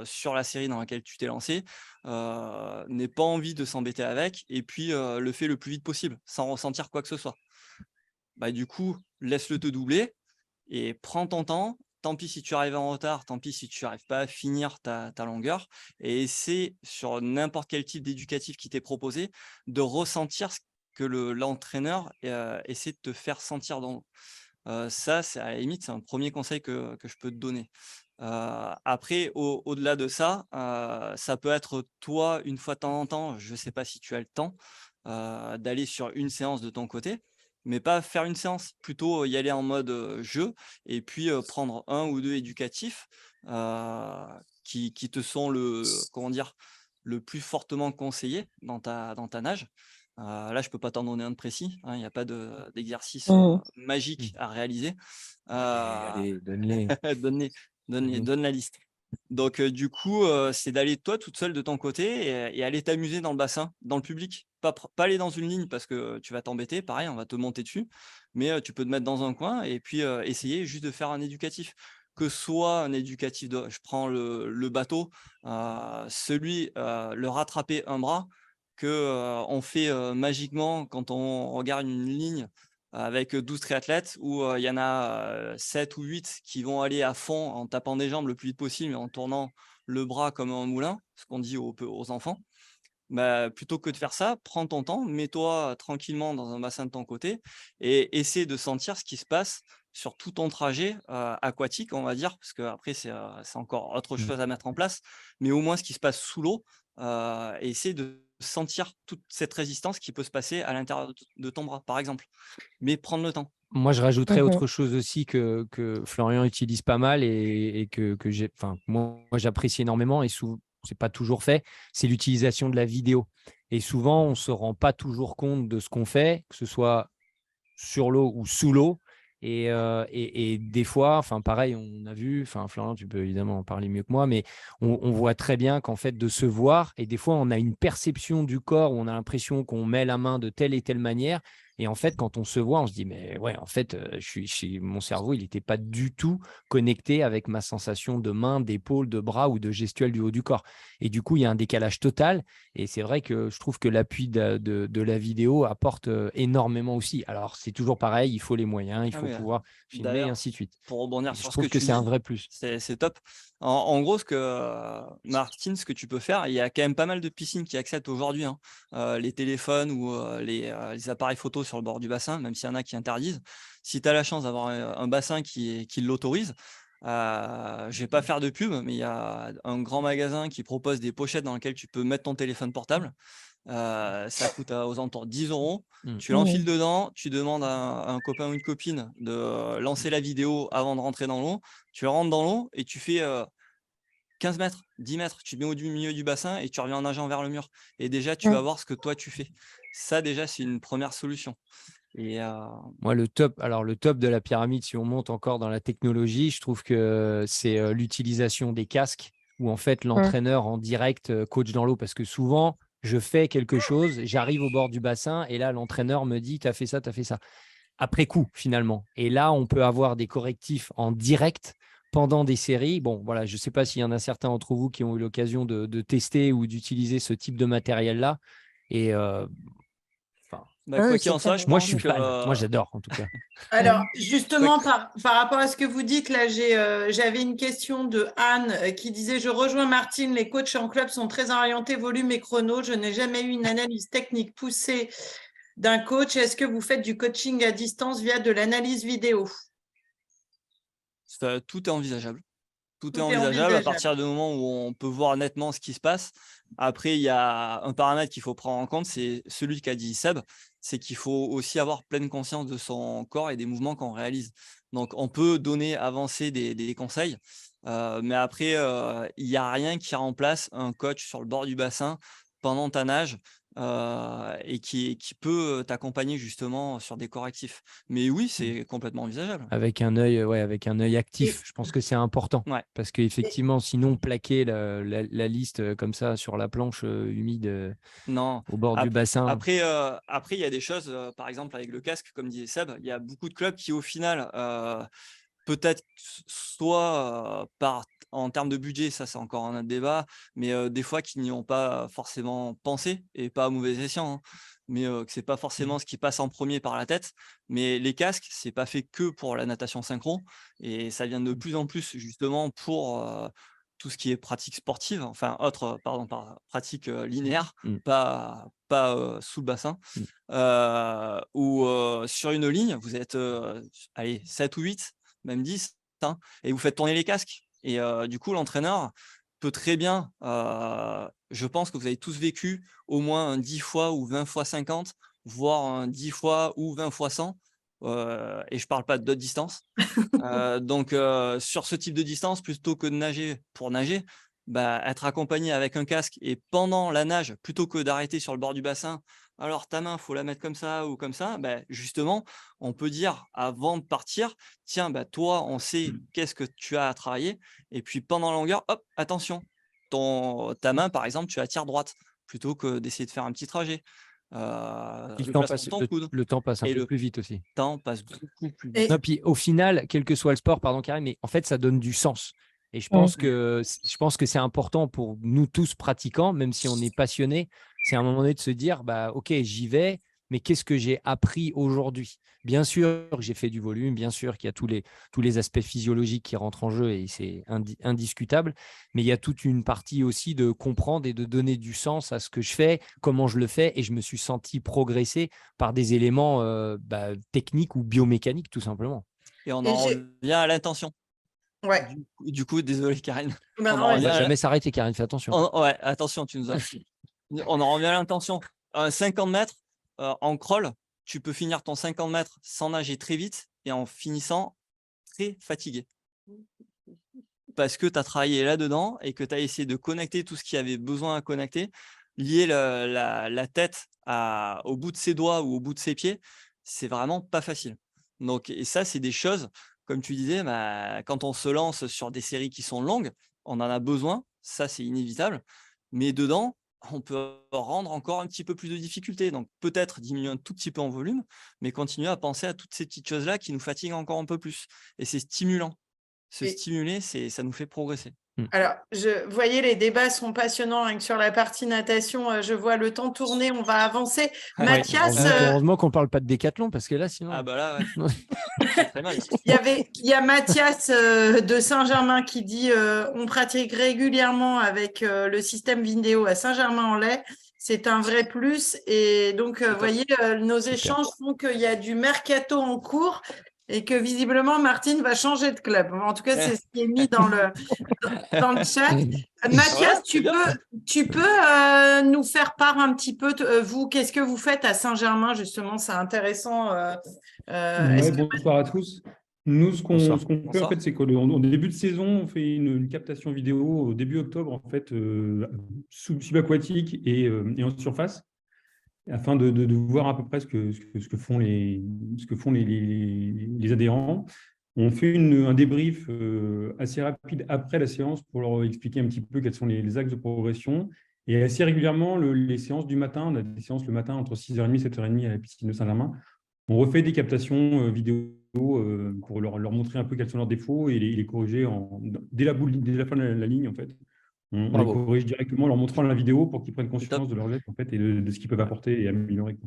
sur la série dans laquelle tu t'es lancé, n'aient pas envie de s'embêter avec et puis, le fait le plus vite possible, sans ressentir quoi que ce soit. Bah, du coup, laisse-le te doubler et prends ton temps. Tant pis si tu arrives en retard, tant pis si tu arrives pas à finir ta longueur et essaie sur n'importe quel type d'éducatif qui t'est proposé, de ressentir ce que l'entraîneur, essaie de te faire sentir dans l'eau. Ça, c'est à la limite, c'est un premier conseil que je peux te donner. Après au-delà de ça, ça peut être toi, une fois de temps en temps, je ne sais pas si tu as le temps, d'aller sur une séance de ton côté, mais pas faire une séance, plutôt y aller en mode, jeu et puis, prendre un ou 2 éducatifs, qui te sont comment dire? Le plus fortement conseillés dans ta nage. Là, je peux pas t'en donner un de précis, hein, il y a pas d'exercice, Mmh. magique à réaliser. Allez, Heu, allez, donne-les. Donne-les. donne la liste. Donc, du coup, c'est d'aller toi toute seule de ton côté et aller t'amuser dans le bassin, dans le public. Pas aller dans une ligne parce que tu vas t'embêter, pareil, on va te monter dessus, mais, tu peux te mettre dans un coin et puis, essayer juste de faire un éducatif. Que ce soit un éducatif de je prends le bateau, le rattraper un bras que, on fait, magiquement quand on regarde une ligne avec 12 triathlètes où, il y en a, 7 ou 8 qui vont aller à fond en tapant des jambes le plus vite possible et en tournant le bras comme un moulin, ce qu'on dit aux enfants. Bah, plutôt que de faire ça, prends ton temps, mets-toi tranquillement dans un bassin de ton côté et essaie de sentir ce qui se passe sur tout ton trajet, aquatique, on va dire, parce qu'après c'est encore autre Mmh. chose à mettre en place, mais au moins ce qui se passe sous l'eau, et essaie de sentir toute cette résistance qui peut se passer à l'intérieur de ton bras, par exemple, mais prendre le temps. Moi, je rajouterais Mmh. autre chose aussi que Florian utilise pas mal et que j'ai, enfin, moi, j'apprécie énormément et c'est pas toujours fait, c'est l'utilisation de la vidéo. Et souvent, on se rend pas toujours compte de ce qu'on fait, que ce soit sur l'eau ou sous l'eau. Et des fois, enfin pareil, on a vu, enfin Florian, tu peux évidemment en parler mieux que moi, mais on voit très bien qu'en fait de se voir, et des fois on a une perception du corps où on a l'impression qu'on met la main de telle et telle manière, et en fait quand on se voit, on se dit mais ouais, en fait, mon cerveau, il n'était pas du tout connecté avec ma sensation de main, d'épaule, de bras ou de gestuelle du haut du corps. Et du coup, il y a un décalage total. Et c'est vrai que je trouve que l'appui de la vidéo apporte énormément aussi. Alors, c'est toujours pareil, il faut les moyens, il Ah faut mais, pouvoir filmer et d'ailleurs, ainsi de suite. pour rebondir Et je sur ce que trouve que tu c'est un dis, vrai plus. c'est top. En gros, Martine, ce que tu peux faire, il y a quand même pas mal de piscines qui acceptent aujourd'hui, hein, les téléphones ou, les appareils photos sur le bord du bassin, même s'il y en a qui interdisent. Si tu as la chance d'avoir un bassin qui l'autorise, je vais pas faire de pub, mais il y a un grand magasin qui propose des pochettes dans lesquelles tu peux mettre ton téléphone portable. Ça coûte, aux alentours de 10 €. Mmh. Tu Mmh. l'enfiles dedans, tu demandes à un copain ou une copine de, lancer la vidéo avant de rentrer dans l'eau. Tu rentres dans l'eau et tu fais, 15 mètres, 10 mètres. Tu te mets au milieu du bassin et tu reviens en nageant vers le mur et déjà tu vas Mmh. voir ce que toi tu fais. Ça déjà, c'est une première solution et Moi, le top de la pyramide, si on monte encore dans la technologie, je trouve que c'est l'utilisation des casques où en fait Mmh. l'entraîneur en direct coach dans l'eau parce que souvent, je fais quelque chose, j'arrive au bord du bassin et là, l'entraîneur me dit, tu as fait ça, tu as fait ça. Après coup, finalement. Et là, on peut avoir des correctifs en direct pendant des séries. Bon, voilà, je ne sais pas s'il y en a certains d'entre vous qui ont eu l'occasion de tester ou d'utiliser ce type de matériel-là. Et Quoi qu'il en soit, je moi, pense je suis fan. Moi, j'adore, en tout cas. Alors, justement, par rapport à ce que vous dites, là, j'avais une question de Anne qui disait « Je rejoins Martine, les coachs en club sont très orientés volume et chrono. Je n'ai jamais eu une analyse technique poussée d'un coach. Est-ce que vous faites du coaching à distance via de l'analyse vidéo ?» Tout est envisageable. Tout est envisageable à partir du moment où on peut voir nettement ce qui se passe. Après, il y a un paramètre qu'il faut prendre en compte, c'est celui qu'a dit Seb, c'est qu'il faut aussi avoir pleine conscience de son corps et des mouvements qu'on réalise. Donc, on peut donner, avancer des conseils, mais après, il n'y a rien qui remplace un coach sur le bord du bassin pendant ta nage et qui peut t'accompagner justement sur des correctifs. Mais oui, c'est complètement envisageable. Avec un œil actif, je pense que c'est important. Ouais. Parce qu'effectivement, sinon, plaquer la liste comme ça sur la planche humide au bord du bassin. Après, il y a des choses, par exemple avec le casque, comme disait Seb, il y a beaucoup de clubs qui, au final, peut-être soit en termes de budget, ça c'est encore un autre débat, mais des fois qui n'y ont pas forcément pensé, et pas à mauvais escient, hein, mais que c'est pas forcément ce qui passe en premier par la tête. Mais les casques, c'est pas fait que pour la natation synchro, et ça vient de plus en plus justement pour tout ce qui est pratique sportive, enfin pratique linéaire, pas sous le bassin, où sur une ligne, vous êtes 7 ou 8, même 10, hein, et vous faites tourner les casques. Et du coup, l'entraîneur peut très bien, je pense que vous avez tous vécu au moins un 10 fois ou 20 fois 50, voire un 10 fois ou 20 fois 100, et je ne parle pas d'autres distances. Donc, sur ce type de distance, plutôt que de nager pour nager, être accompagné avec un casque, et pendant la nage, plutôt que d'arrêter sur le bord du bassin, alors ta main, il faut la mettre comme ça ou comme ça, justement, on peut dire avant de partir, tiens, toi, on sait qu'est-ce que tu as à travailler, et puis pendant la longueur, hop, attention, ta main, par exemple, tu la tires droite, plutôt que d'essayer de faire un petit trajet. Le temps passe un peu plus vite aussi. Le temps passe beaucoup plus vite. Non, puis au final, quel que soit le sport, pardon Karine, mais en fait, ça donne du sens. Et je pense que c'est important pour nous tous pratiquants, même si on est passionné, c'est à un moment donné de se dire, ok, j'y vais, mais qu'est-ce que j'ai appris aujourd'hui? Bien sûr que j'ai fait du volume, bien sûr qu'il y a tous les aspects physiologiques qui rentrent en jeu et c'est indiscutable, mais il y a toute une partie aussi de comprendre et de donner du sens à ce que je fais, comment je le fais, et je me suis senti progresser par des éléments techniques ou biomécaniques, tout simplement. Et on en revient à l'intention. Ouais. Du coup, désolé Karine. On ne va jamais s'arrêter, Karine, fais attention. Ouais, attention, tu nous as... On en revient à l'intention. 50 mètres en crawl, tu peux finir ton 50 mètres sans nager très vite et en finissant très fatigué. Parce que tu as travaillé là-dedans et que tu as essayé de connecter tout ce qui avait besoin à connecter, lier la tête au bout de ses doigts ou au bout de ses pieds, c'est vraiment pas facile. Donc, et ça, c'est des choses, comme tu disais, quand on se lance sur des séries qui sont longues, on en a besoin, ça c'est inévitable, mais dedans, on peut rendre encore un petit peu plus de difficultés. Donc peut-être diminuer un tout petit peu en volume, mais continuer à penser à toutes ces petites choses-là qui nous fatiguent encore un peu plus. Et c'est stimulant. Stimuler, ça nous fait progresser. Alors, vous voyez, les débats sont passionnants rien que sur la partie natation. Je vois le temps tourner, on va avancer. Mathias… Heureusement qu'on ne parle pas de décathlon, parce que là, sinon… Ah bah là, ouais. C'est très mal. Il y a Mathias de Saint-Germain qui dit on pratique régulièrement avec le système vidéo à Saint-Germain-en-Laye. C'est un vrai plus. Et donc, vous voyez, nos échanges font qu'il y a du mercato en cours et que visiblement, Martine va changer de club. En tout cas, c'est ce qui est mis dans le chat. Mathias, tu peux nous faire part un petit peu, vous, qu'est-ce que vous faites à Saint-Germain, justement? C'est intéressant. Bonsoir à tous. Nous, ce qu'on fait, en fait, c'est qu'en début de saison, on fait une captation vidéo au début octobre, en fait, subaquatique et en surface, afin de voir à peu près ce que font les adhérents. On fait un débrief assez rapide après la séance pour leur expliquer un petit peu quels sont les axes de progression. Et assez régulièrement, les séances du matin, on a des séances le matin entre 6h30 et 7h30 à la piscine de Saint-Germain. On refait des captations vidéo pour leur montrer un peu quels sont leurs défauts et les corriger dès la fin de la ligne, en fait. On les corrige directement en leur montrant la vidéo pour qu'ils prennent conscience de leurs gestes, en fait, et de ce qu'ils peuvent apporter et améliorer.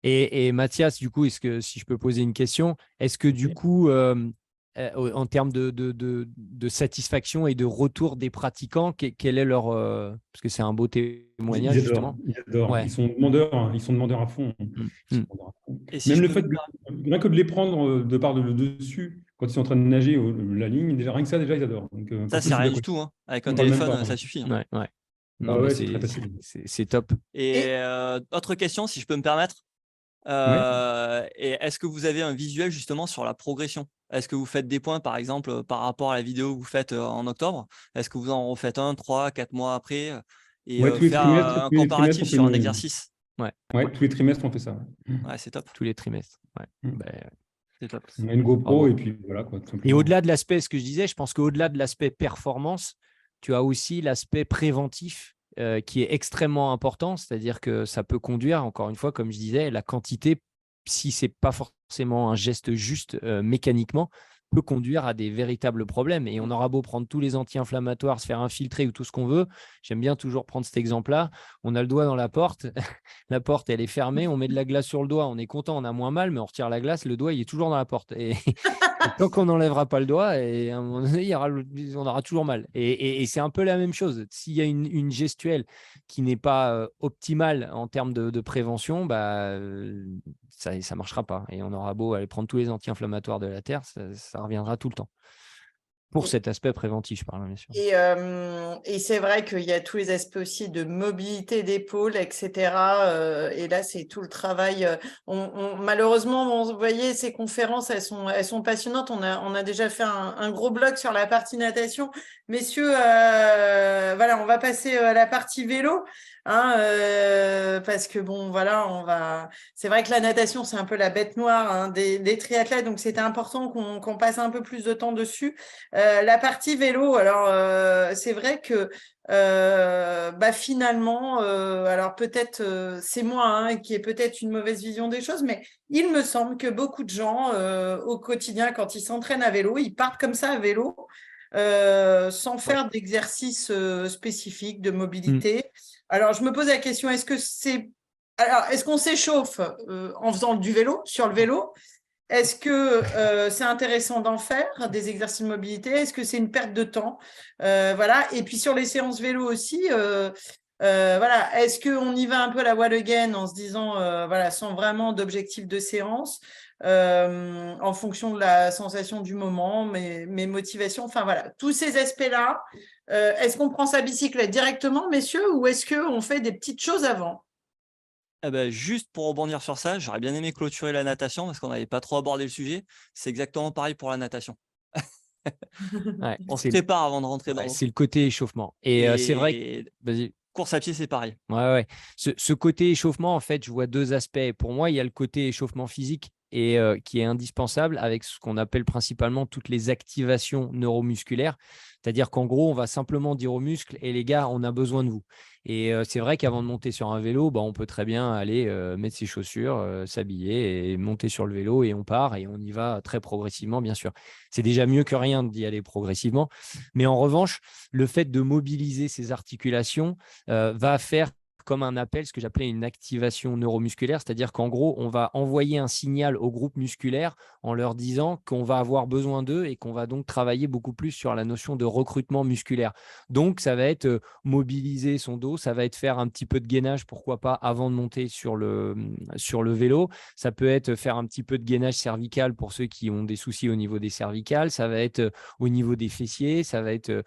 Et Mathias, du coup, si je peux poser une question, est-ce que du coup, en termes de satisfaction et de retour des pratiquants, quel est leur… parce que c'est un beau témoignage, justement. Ils adorent. Ouais. Ils sont demandeurs à fond. Et si même le fait rien que de les prendre de par le dessus, quand ils sont en train de nager la ligne, déjà, rien que ça, déjà, ils adorent. Donc, ça, c'est rien du tout. Hein. Avec un téléphone, ça suffit. Hein. Ouais. Non, c'est très facile. C'est top. Et autre question, si je peux me permettre. Et est-ce que vous avez un visuel justement sur la progression? Est-ce que vous faites des points, par exemple, par rapport à la vidéo que vous faites en octobre? Est-ce que vous en refaites 1, 3, 4 mois après et faire un comparatif sur un exercice? Ouais, tous les trimestres, on fait ça. Ouais, c'est top. Tous les trimestres. C'est top. On a une GoPro et puis voilà. Et au-delà de l'aspect, ce que je disais, je pense qu'au-delà de l'aspect performance, tu as aussi l'aspect préventif qui est extrêmement important, c'est-à-dire que ça peut conduire, encore une fois, comme je disais, la quantité, si ce n'est pas forcément un geste juste mécaniquement, peut conduire à des véritables problèmes. Et on aura beau prendre tous les anti-inflammatoires, se faire infiltrer ou tout ce qu'on veut. J'aime bien toujours prendre cet exemple-là. On a le doigt dans la porte. La porte, elle est fermée. On met de la glace sur le doigt. On est content, on a moins mal, mais on retire la glace. Le doigt, il est toujours dans la porte. Et tant qu'on n'enlèvera pas le doigt, et à un moment donné, on aura toujours mal. Et c'est un peu la même chose. S'il y a une gestuelle qui n'est pas optimale en termes de prévention, ça ne marchera pas. Et on aura beau aller prendre tous les anti-inflammatoires de la Terre, ça reviendra tout le temps. Pour cet aspect préventif, je parle bien sûr. Et c'est vrai qu'il y a tous les aspects aussi de mobilité d'épaule, etc. Et là, c'est tout le travail. Malheureusement, vous voyez, ces conférences, elles sont passionnantes. On a déjà fait un gros bloc sur la partie natation. Messieurs, voilà, on va passer à la partie vélo. Parce que bon, voilà, c'est vrai que la natation, c'est un peu la bête noire des triathlètes. Donc, c'était important qu'on passe un peu plus de temps dessus. La partie vélo, alors c'est vrai que finalement, alors peut-être c'est moi qui ai peut-être une mauvaise vision des choses, mais il me semble que beaucoup de gens au quotidien, quand ils s'entraînent à vélo, ils partent comme ça à vélo sans faire d'exercice spécifique de mobilité. Alors je me pose la question, est-ce qu'on s'échauffe en faisant du vélo, sur le vélo? Est-ce que c'est intéressant d'en faire des exercices de mobilité? Est-ce que c'est une perte de temps? Voilà. Et puis sur les séances vélo aussi, voilà. Est-ce qu'on y va un peu à la wall again en se disant, voilà, sans vraiment d'objectif de séance, en fonction de la sensation du moment, mes motivations, enfin voilà, tous ces aspects-là. Est-ce qu'on prend sa bicyclette directement, messieurs, ou est-ce qu'on fait des petites choses avant? Juste pour rebondir sur ça, j'aurais bien aimé clôturer la natation parce qu'on n'avait pas trop abordé le sujet. C'est exactement pareil pour la natation. On se prépare avant de rentrer dans l'eau. C'est le côté échauffement. Et c'est vrai que… Vas-y. Course à pied, c'est pareil. Ouais. Ce côté échauffement, en fait, je vois deux aspects. Pour moi, il y a le côté échauffement physique et qui est indispensable avec ce qu'on appelle principalement toutes les activations neuromusculaires. C'est-à-dire qu'en gros, on va simplement dire aux muscles « et les gars, on a besoin de vous ». Et c'est vrai qu'avant de monter sur un vélo, on peut très bien aller mettre ses chaussures, s'habiller et monter sur le vélo et on part et on y va très progressivement, bien sûr. C'est déjà mieux que rien d'y aller progressivement. Mais en revanche, le fait de mobiliser ses articulations va faire comme un appel, ce que j'appelais une activation neuromusculaire, c'est-à-dire qu'en gros, on va envoyer un signal au groupe musculaire en leur disant qu'on va avoir besoin d'eux et qu'on va donc travailler beaucoup plus sur la notion de recrutement musculaire. Donc, ça va être mobiliser son dos, ça va être faire un petit peu de gainage, pourquoi pas, avant de monter sur le vélo. Ça peut être faire un petit peu de gainage cervical pour ceux qui ont des soucis au niveau des cervicales, ça va être au niveau des fessiers, ça va être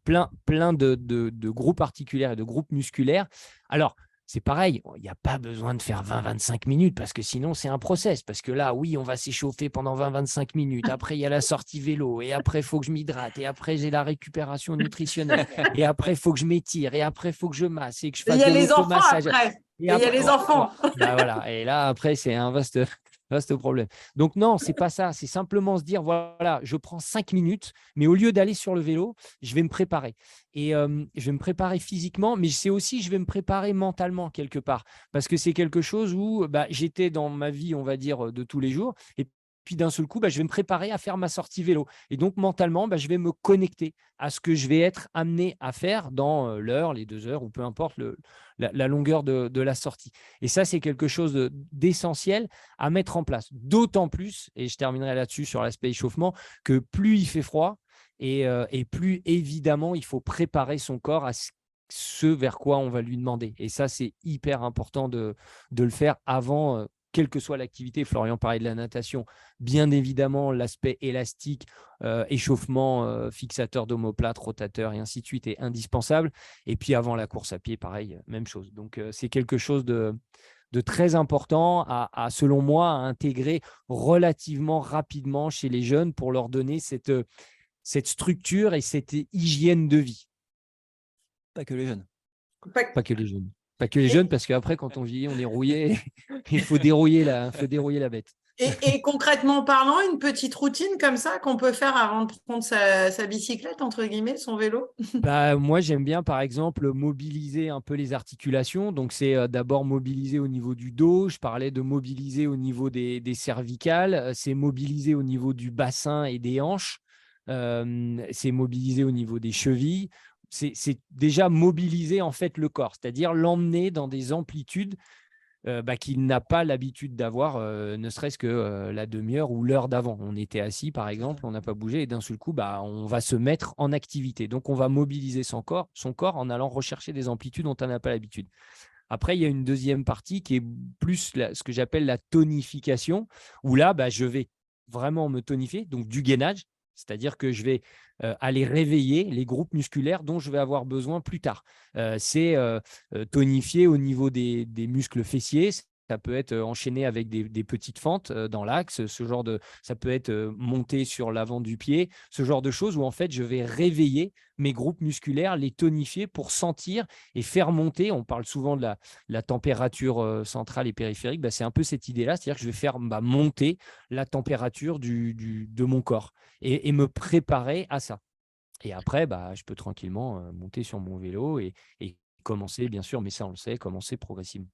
plein de groupes articulaires et de groupes musculaires. Alors, c'est pareil, il n'y a pas besoin de faire 20-25 minutes parce que sinon, c'est un process. Parce que là, oui, on va s'échauffer pendant 20-25 minutes. Après, il y a la sortie vélo. Et après, il faut que je m'hydrate. Et après, j'ai la récupération nutritionnelle. Et après, il faut que je m'étire. Et après, il faut que je masse et que je fasse de l'automassage. Il y a les enfants. Voilà. Et là, après, c'est un vaste problème. Donc non, c'est pas ça. C'est simplement se dire, voilà, je prends 5 minutes, mais au lieu d'aller sur le vélo, je vais me préparer. Et je vais me préparer physiquement, mais c'est aussi, je vais me préparer mentalement quelque part. Parce que c'est quelque chose où j'étais dans ma vie, on va dire, de tous les jours. Et puis d'un seul coup, je vais me préparer à faire ma sortie vélo. Et donc, mentalement, je vais me connecter à ce que je vais être amené à faire dans l'heure, les 2 heures, ou peu importe la longueur de la sortie. Et ça, c'est quelque chose d'essentiel à mettre en place. D'autant plus, et je terminerai là-dessus sur l'aspect échauffement, que plus il fait froid, et plus évidemment, il faut préparer son corps à ce vers quoi on va lui demander. Et ça, c'est hyper important de le faire avant, quelle que soit l'activité. Florian parlait de la natation. Bien évidemment, l'aspect élastique, échauffement, fixateur d'omoplate, rotateur et ainsi de suite est indispensable. Et puis avant la course à pied, pareil, même chose. Donc, c'est quelque chose de très important à, selon moi, à intégrer relativement rapidement chez les jeunes pour leur donner cette structure et cette hygiène de vie. Pas que les jeunes. Pas que les jeunes. Pas que les jeunes, parce qu'après, quand on vieillit, on est rouillé. Il faut dérouiller la bête. Et concrètement parlant, une petite routine comme ça qu'on peut faire avant de prendre sa bicyclette, entre guillemets, son vélo? Moi, j'aime bien, par exemple, mobiliser un peu les articulations. Donc, c'est d'abord mobiliser au niveau du dos. Je parlais de mobiliser au niveau des cervicales. C'est mobiliser au niveau du bassin et des hanches. C'est mobiliser au niveau des chevilles. C'est déjà mobiliser en fait le corps, c'est-à-dire l'emmener dans des amplitudes qu'il n'a pas l'habitude d'avoir, ne serait-ce que la demi-heure ou l'heure d'avant. On était assis, par exemple, on n'a pas bougé et d'un seul coup, on va se mettre en activité. Donc, on va mobiliser son corps en allant rechercher des amplitudes dont on n'a pas l'habitude. Après, il y a une deuxième partie qui est plus ce que j'appelle la tonification, où là, je vais vraiment me tonifier, donc du gainage, c'est-à-dire que je vais aller réveiller les groupes musculaires dont je vais avoir besoin plus tard. C'est tonifier au niveau des muscles fessiers. Ça peut être enchaîné avec des petites fentes dans l'axe, ça peut être monté sur l'avant du pied, ce genre de choses où en fait je vais réveiller mes groupes musculaires, les tonifier pour sentir et faire monter. On parle souvent de la température centrale et périphérique. C'est un peu cette idée-là, c'est-à-dire que je vais faire monter la température de mon corps et me préparer à ça. Et après, je peux tranquillement monter sur mon vélo et commencer, bien sûr, mais ça on le sait, commencer progressivement.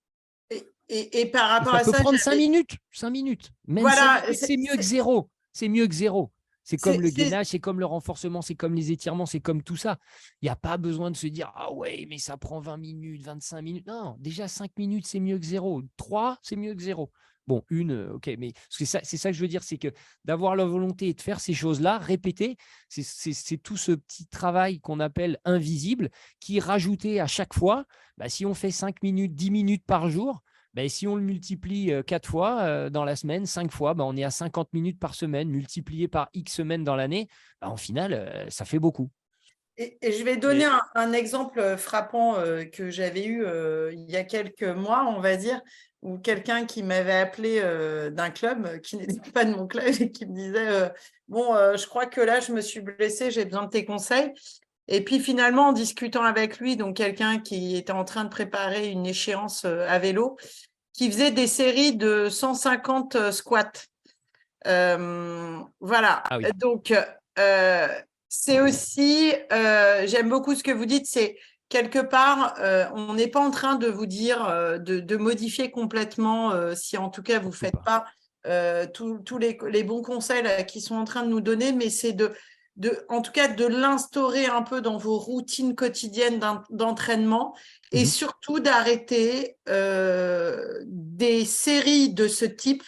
Et par rapport à ça, ça peut prendre 5 minutes. 5 minutes. Même voilà, 5 minutes, c'est mieux que zéro. C'est mieux que zéro. C'est comme le gainage, c'est comme le renforcement, c'est comme les étirements, c'est comme tout ça. Il n'y a pas besoin de se dire « Ah ouais, mais ça prend 20 minutes, 25 minutes. » Non, déjà 5 minutes, c'est mieux que zéro. 3, c'est mieux que zéro. Bon, ok, mais c'est ça que je veux dire, c'est que d'avoir la volonté et de faire ces choses-là, répéter, c'est tout ce petit travail qu'on appelle invisible, qui rajouté à chaque fois, si on fait 5 minutes, 10 minutes par jour, si on le multiplie 4 fois dans la semaine, 5 fois, on est à 50 minutes par semaine, multiplié par X semaines dans l'année, en final, ça fait beaucoup. Et je vais donner un exemple frappant que j'avais eu il y a quelques mois, on va dire, où quelqu'un qui m'avait appelé d'un club, qui n'était pas de mon club, et qui me disait je crois que là, je me suis blessée, j'ai besoin de tes conseils. Et puis finalement, en discutant avec lui, donc quelqu'un qui était en train de préparer une échéance à vélo, qui faisait des séries de 150 squats. Voilà. Ah oui. Donc, c'est aussi, j'aime beaucoup ce que vous dites, c'est quelque part, on n'est pas en train de vous dire de modifier complètement, si en tout cas vous ne faites pas tous les bons conseils là, qui sont en train de nous donner, mais c'est en tout cas de l'instaurer un peu dans vos routines quotidiennes d'entraînement et surtout d'arrêter des séries de ce type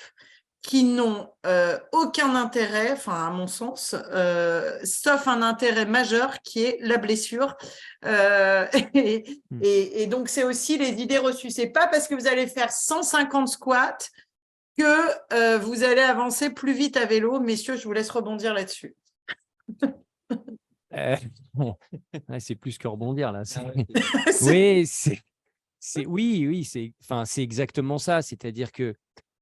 qui n'ont aucun intérêt, enfin à mon sens, sauf un intérêt majeur qui est la blessure. Et donc, c'est aussi les idées reçues. Ce n'est pas parce que vous allez faire 150 squats que vous allez avancer plus vite à vélo. Messieurs, je vous laisse rebondir là-dessus. C'est plus que rebondir là. Oui, c'est exactement ça. C'est-à-dire que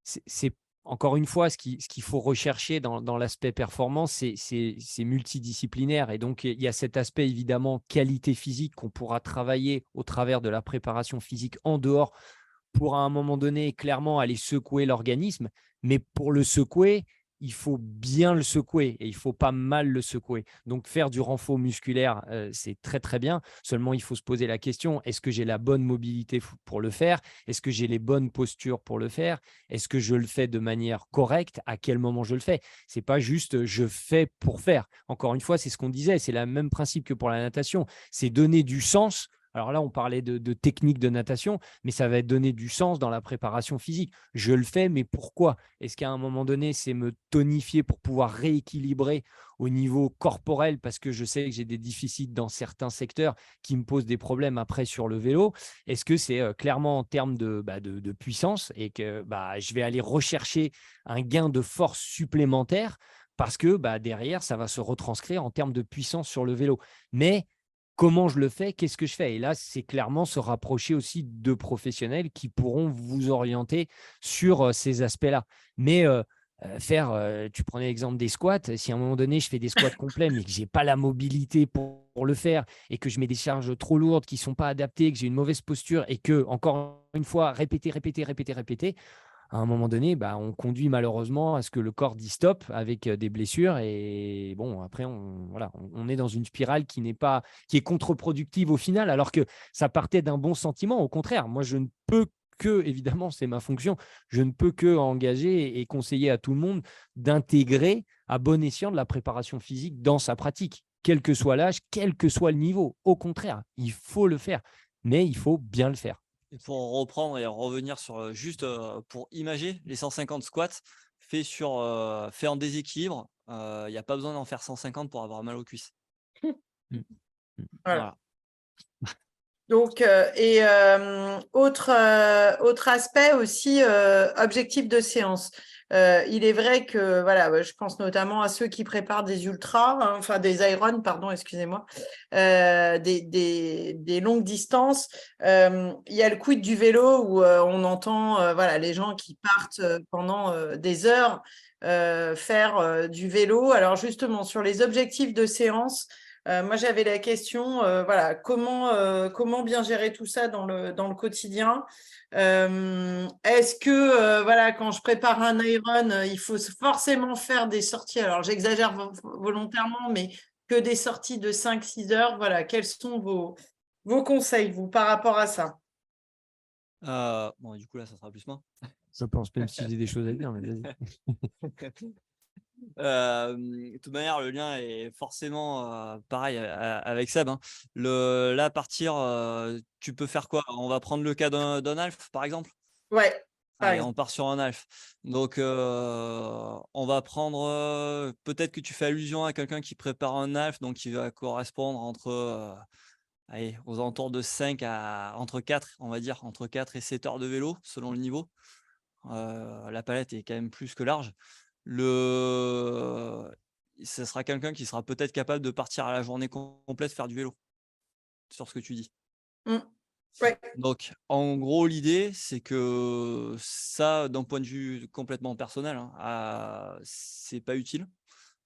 c'est encore une fois, ce qu'il faut rechercher dans l'aspect performance, c'est multidisciplinaire. Et donc, il y a cet aspect, évidemment, qualité physique qu'on pourra travailler au travers de la préparation physique en dehors pour, à un moment donné, clairement aller secouer l'organisme. Mais pour le secouer, il faut bien le secouer et il ne faut pas mal le secouer. Donc, faire du renfort musculaire, c'est très, très bien. Seulement, il faut se poser la question, est-ce que j'ai la bonne mobilité pour le faire? Est-ce que j'ai les bonnes postures pour le faire? Est-ce que je le fais de manière correcte? À quel moment je le fais? Ce n'est pas juste je fais pour faire. Encore une fois, c'est ce qu'on disait, c'est le même principe que pour la natation. C'est donner du sens. Alors là, on parlait de technique de natation, mais ça va être donner du sens dans la préparation physique. Je le fais, mais pourquoi? Est-ce qu'à un moment donné, c'est me tonifier pour pouvoir rééquilibrer au niveau corporel parce que je sais que j'ai des déficits dans certains secteurs qui me posent des problèmes après sur le vélo? Est-ce que c'est clairement en termes de puissance et que je vais aller rechercher un gain de force supplémentaire parce que derrière, ça va se retranscrire en termes de puissance sur le vélo. Mais comment je le fais? Qu'est-ce que je fais? Et là, c'est clairement se rapprocher aussi de professionnels qui pourront vous orienter sur ces aspects-là. Mais tu prenais l'exemple des squats. Si à un moment donné, je fais des squats complets, mais que je n'ai pas la mobilité pour le faire et que je mets des charges trop lourdes qui ne sont pas adaptées, que j'ai une mauvaise posture et que, encore une fois, répéter, à un moment donné, on conduit malheureusement à ce que le corps dit stop avec des blessures. Et bon, après, on est dans une spirale qui est contre-productive au final, alors que ça partait d'un bon sentiment. Au contraire, moi, je ne peux que, évidemment, c'est ma fonction, je ne peux que engager et conseiller à tout le monde d'intégrer à bon escient de la préparation physique dans sa pratique, quel que soit l'âge, quel que soit le niveau. Au contraire, il faut le faire, mais il faut bien le faire. Et pour reprendre et revenir sur juste pour imager les 150 squats faits en déséquilibre, il n'y a pas besoin d'en faire 150 pour avoir mal aux cuisses. Voilà. Voilà. Donc, autre aspect aussi, objectif de séance. Il est vrai que, voilà, je pense notamment à ceux qui préparent des ultras, hein, enfin des Iron, pardon, excusez-moi, des longues distances. Il y a le quid du vélo où on entend voilà, les gens qui partent pendant des heures faire du vélo. Alors justement, sur les objectifs de séance, moi, j'avais la question, voilà, comment bien gérer tout ça dans le quotidien? Est-ce que, voilà, quand je prépare un Iron, il faut forcément faire des sorties? Alors, j'exagère volontairement, mais que des sorties de 5-6 heures. Voilà, quels sont vos conseils, vous, par rapport à ça? Bon, du coup, là, ça sera plus moi. Je pense, même si j'ai des choses à dire, mais vas-y. De toute manière, le lien est forcément pareil avec Seb, hein. Là, partir, tu peux faire quoi? On va prendre le cas d'un half, par exemple. Ouais, Allez, on part sur un half. Donc, on va prendre. Peut-être que tu fais allusion à quelqu'un qui prépare un half, donc qui va correspondre aux alentours de 5 entre 4, on va dire, entre 4 et 7 heures de vélo, selon le niveau. La palette est quand même plus que large. Ce sera quelqu'un qui sera peut-être capable de partir à la journée complète faire du vélo, sur ce que tu dis. Ouais. Donc, en gros, l'idée, c'est que ça, d'un point de vue complètement personnel, hein, c'est pas utile.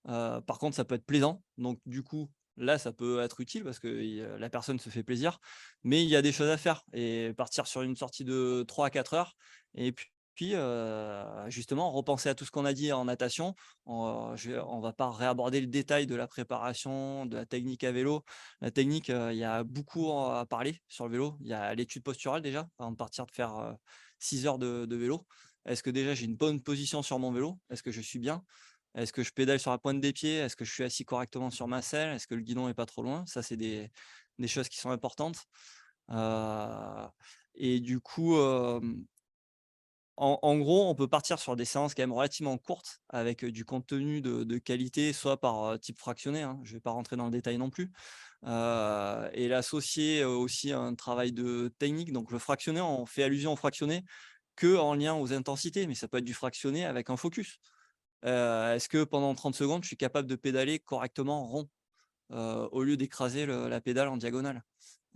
Par contre, ça peut être plaisant. Donc, du coup, là, ça peut être utile parce que la personne se fait plaisir. Mais il y a des choses à faire. Et partir sur une sortie de 3 à 4 heures. Et puis, justement, repenser à tout ce qu'on a dit en natation. On va pas réaborder le détail de la préparation, de la technique à vélo. La technique, il y a beaucoup à parler sur le vélo. Il y a l'étude posturale déjà, avant de partir de faire 6 heures de vélo. Est-ce que déjà j'ai une bonne position sur mon vélo? Est-ce que je suis bien? Est-ce que je pédale sur la pointe des pieds? Est-ce que je suis assis correctement sur ma selle? Est-ce que le guidon n'est pas trop loin? Ça, c'est des choses qui sont importantes. Et du coup, en gros, on peut partir sur des séances quand même relativement courtes avec du contenu de qualité, soit par type fractionné, hein, je ne vais pas rentrer dans le détail non plus, et l'associer aussi à un travail de technique. Donc le fractionné, on fait allusion au fractionné qu'en lien aux intensités, mais ça peut être du fractionné avec un focus. Est-ce que pendant 30 secondes, je suis capable de pédaler correctement rond au lieu d'écraser la pédale en diagonale?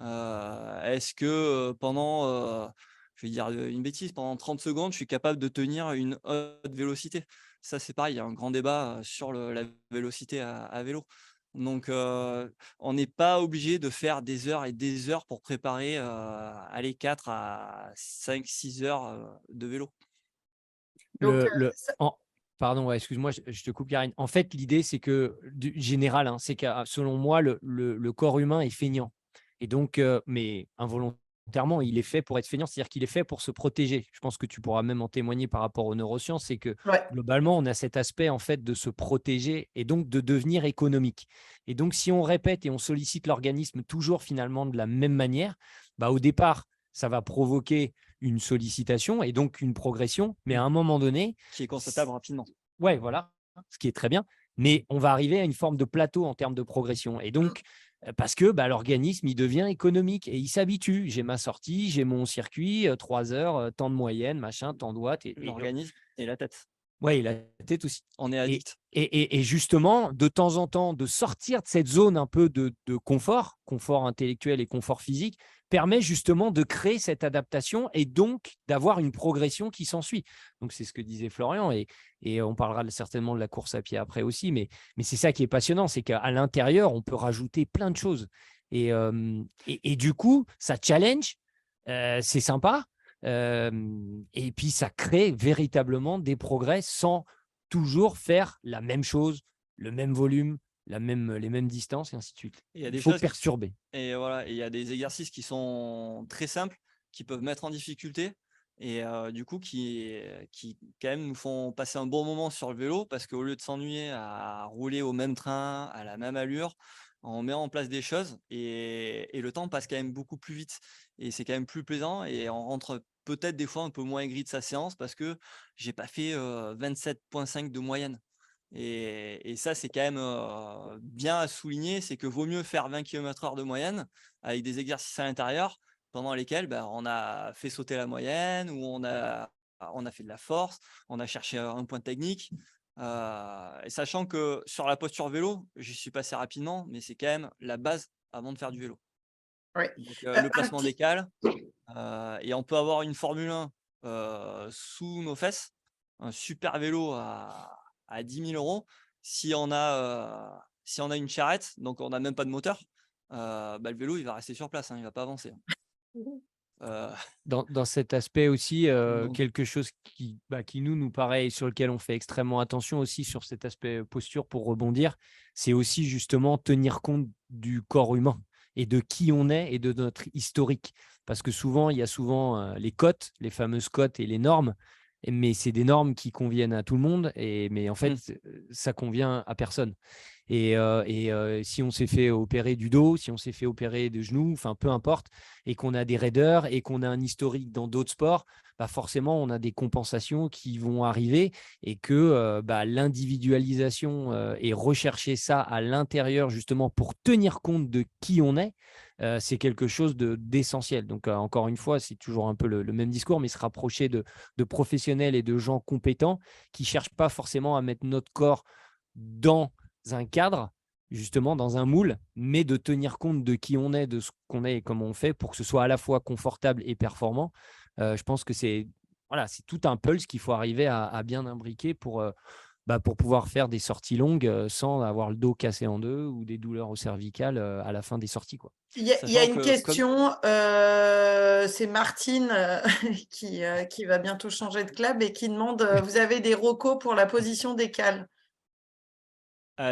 Est-ce que pendant, je vais dire une bêtise, pendant 30 secondes, je suis capable de tenir une haute vélocité? Ça, c'est pareil, il y a un grand débat sur la vélocité à vélo. Donc, on n'est pas obligé de faire des heures et des heures pour préparer 4 à 5-6 heures de vélo. Donc, Pardon, ouais, excuse-moi, je te coupe, Karine. En fait, l'idée, c'est que, général, hein, c'est que selon moi, le corps humain est feignant. Et donc, mais involontairement, il est fait pour être feignant, c'est-à-dire qu'il est fait pour se protéger. Je pense que tu pourras même en témoigner par rapport aux neurosciences, c'est que Ouais. globalement, on a cet aspect en fait de se protéger et donc de devenir économique. Et donc, si on répète et on sollicite l'organisme toujours finalement de la même manière, bah, au départ, ça va provoquer une sollicitation et donc une progression, mais à un moment donné, qui est constatable rapidement. ouais, voilà, ce qui est très bien, mais on va arriver à une forme de plateau en termes de progression. Et donc, parce que bah, l'organisme, il devient économique et il s'habitue. J'ai ma sortie, j'ai mon circuit, 3 heures, temps de moyenne, machin, temps de watts. L'organisme et la tête. Oui, la tête aussi. On est addict. Et justement, de temps en temps, de sortir de cette zone un peu de confort intellectuel et confort physique, permet justement de créer cette adaptation et donc d'avoir une progression qui s'ensuit. Donc, c'est ce que disait Florian et on parlera certainement de la course à pied après aussi, mais c'est ça qui est passionnant, c'est qu'à l'intérieur, on peut rajouter plein de choses. Et du coup, ça challenge, c'est sympa. Et puis, ça crée véritablement des progrès sans toujours faire la même chose, le même volume, les mêmes distances, et ainsi de suite. Il faut perturber. Et voilà, il y a des exercices qui sont très simples, qui peuvent mettre en difficulté, et du coup, qui quand même nous font passer un bon moment sur le vélo, parce qu'au lieu de s'ennuyer à rouler au même train, à la même allure, on met en place des choses, et le temps passe quand même beaucoup plus vite. Et c'est quand même plus plaisant, et on rentre peut-être des fois un peu moins aigri de sa séance, parce que j'ai pas fait 27,5 de moyenne. Et ça, c'est quand même bien à souligner, c'est que vaut mieux faire 20 km/h de moyenne avec des exercices à l'intérieur pendant lesquels on a fait sauter la moyenne, ou on a fait de la force, on a cherché un point technique. Et sachant que sur la posture vélo, j'y suis passé rapidement, mais c'est quand même la base avant de faire du vélo. Ouais. Donc, le placement des cales, et on peut avoir une Formule 1 sous nos fesses, un super vélo à 10 000 €. Si on a une charrette, donc on n'a même pas de moteur, le vélo, il va rester sur place, hein, il ne va pas avancer. Dans cet aspect aussi, Donc, quelque chose qui nous paraît et sur lequel on fait extrêmement attention aussi sur cet aspect posture pour rebondir, c'est aussi justement tenir compte du corps humain et de qui on est et de notre historique. Parce que souvent, il y a souvent les cotes, les fameuses cotes et les normes, mais c'est des normes qui conviennent à tout le monde, mais en fait, ça convient à personne. Et si on s'est fait opérer du dos, si on s'est fait opérer de genoux, enfin peu importe, et qu'on a des raideurs et qu'on a un historique dans d'autres sports, forcément, on a des compensations qui vont arriver, et que l'individualisation et rechercher ça à l'intérieur justement pour tenir compte de qui on est, c'est quelque chose d'essentiel. Donc, encore une fois, c'est toujours un peu le même discours, mais se rapprocher de professionnels et de gens compétents qui ne cherchent pas forcément à mettre notre corps dans un cadre, justement dans un moule, mais de tenir compte de qui on est, de ce qu'on est et comment on fait pour que ce soit à la fois confortable et performant. Je pense que c'est tout un pulse qu'il faut arriver à bien imbriquer pour pouvoir faire des sorties longues sans avoir le dos cassé en deux ou des douleurs au cervical à la fin des sorties, quoi. Il y a une question, c'est Martine qui va bientôt changer de club et qui demande, vous avez des recos pour la position des cales?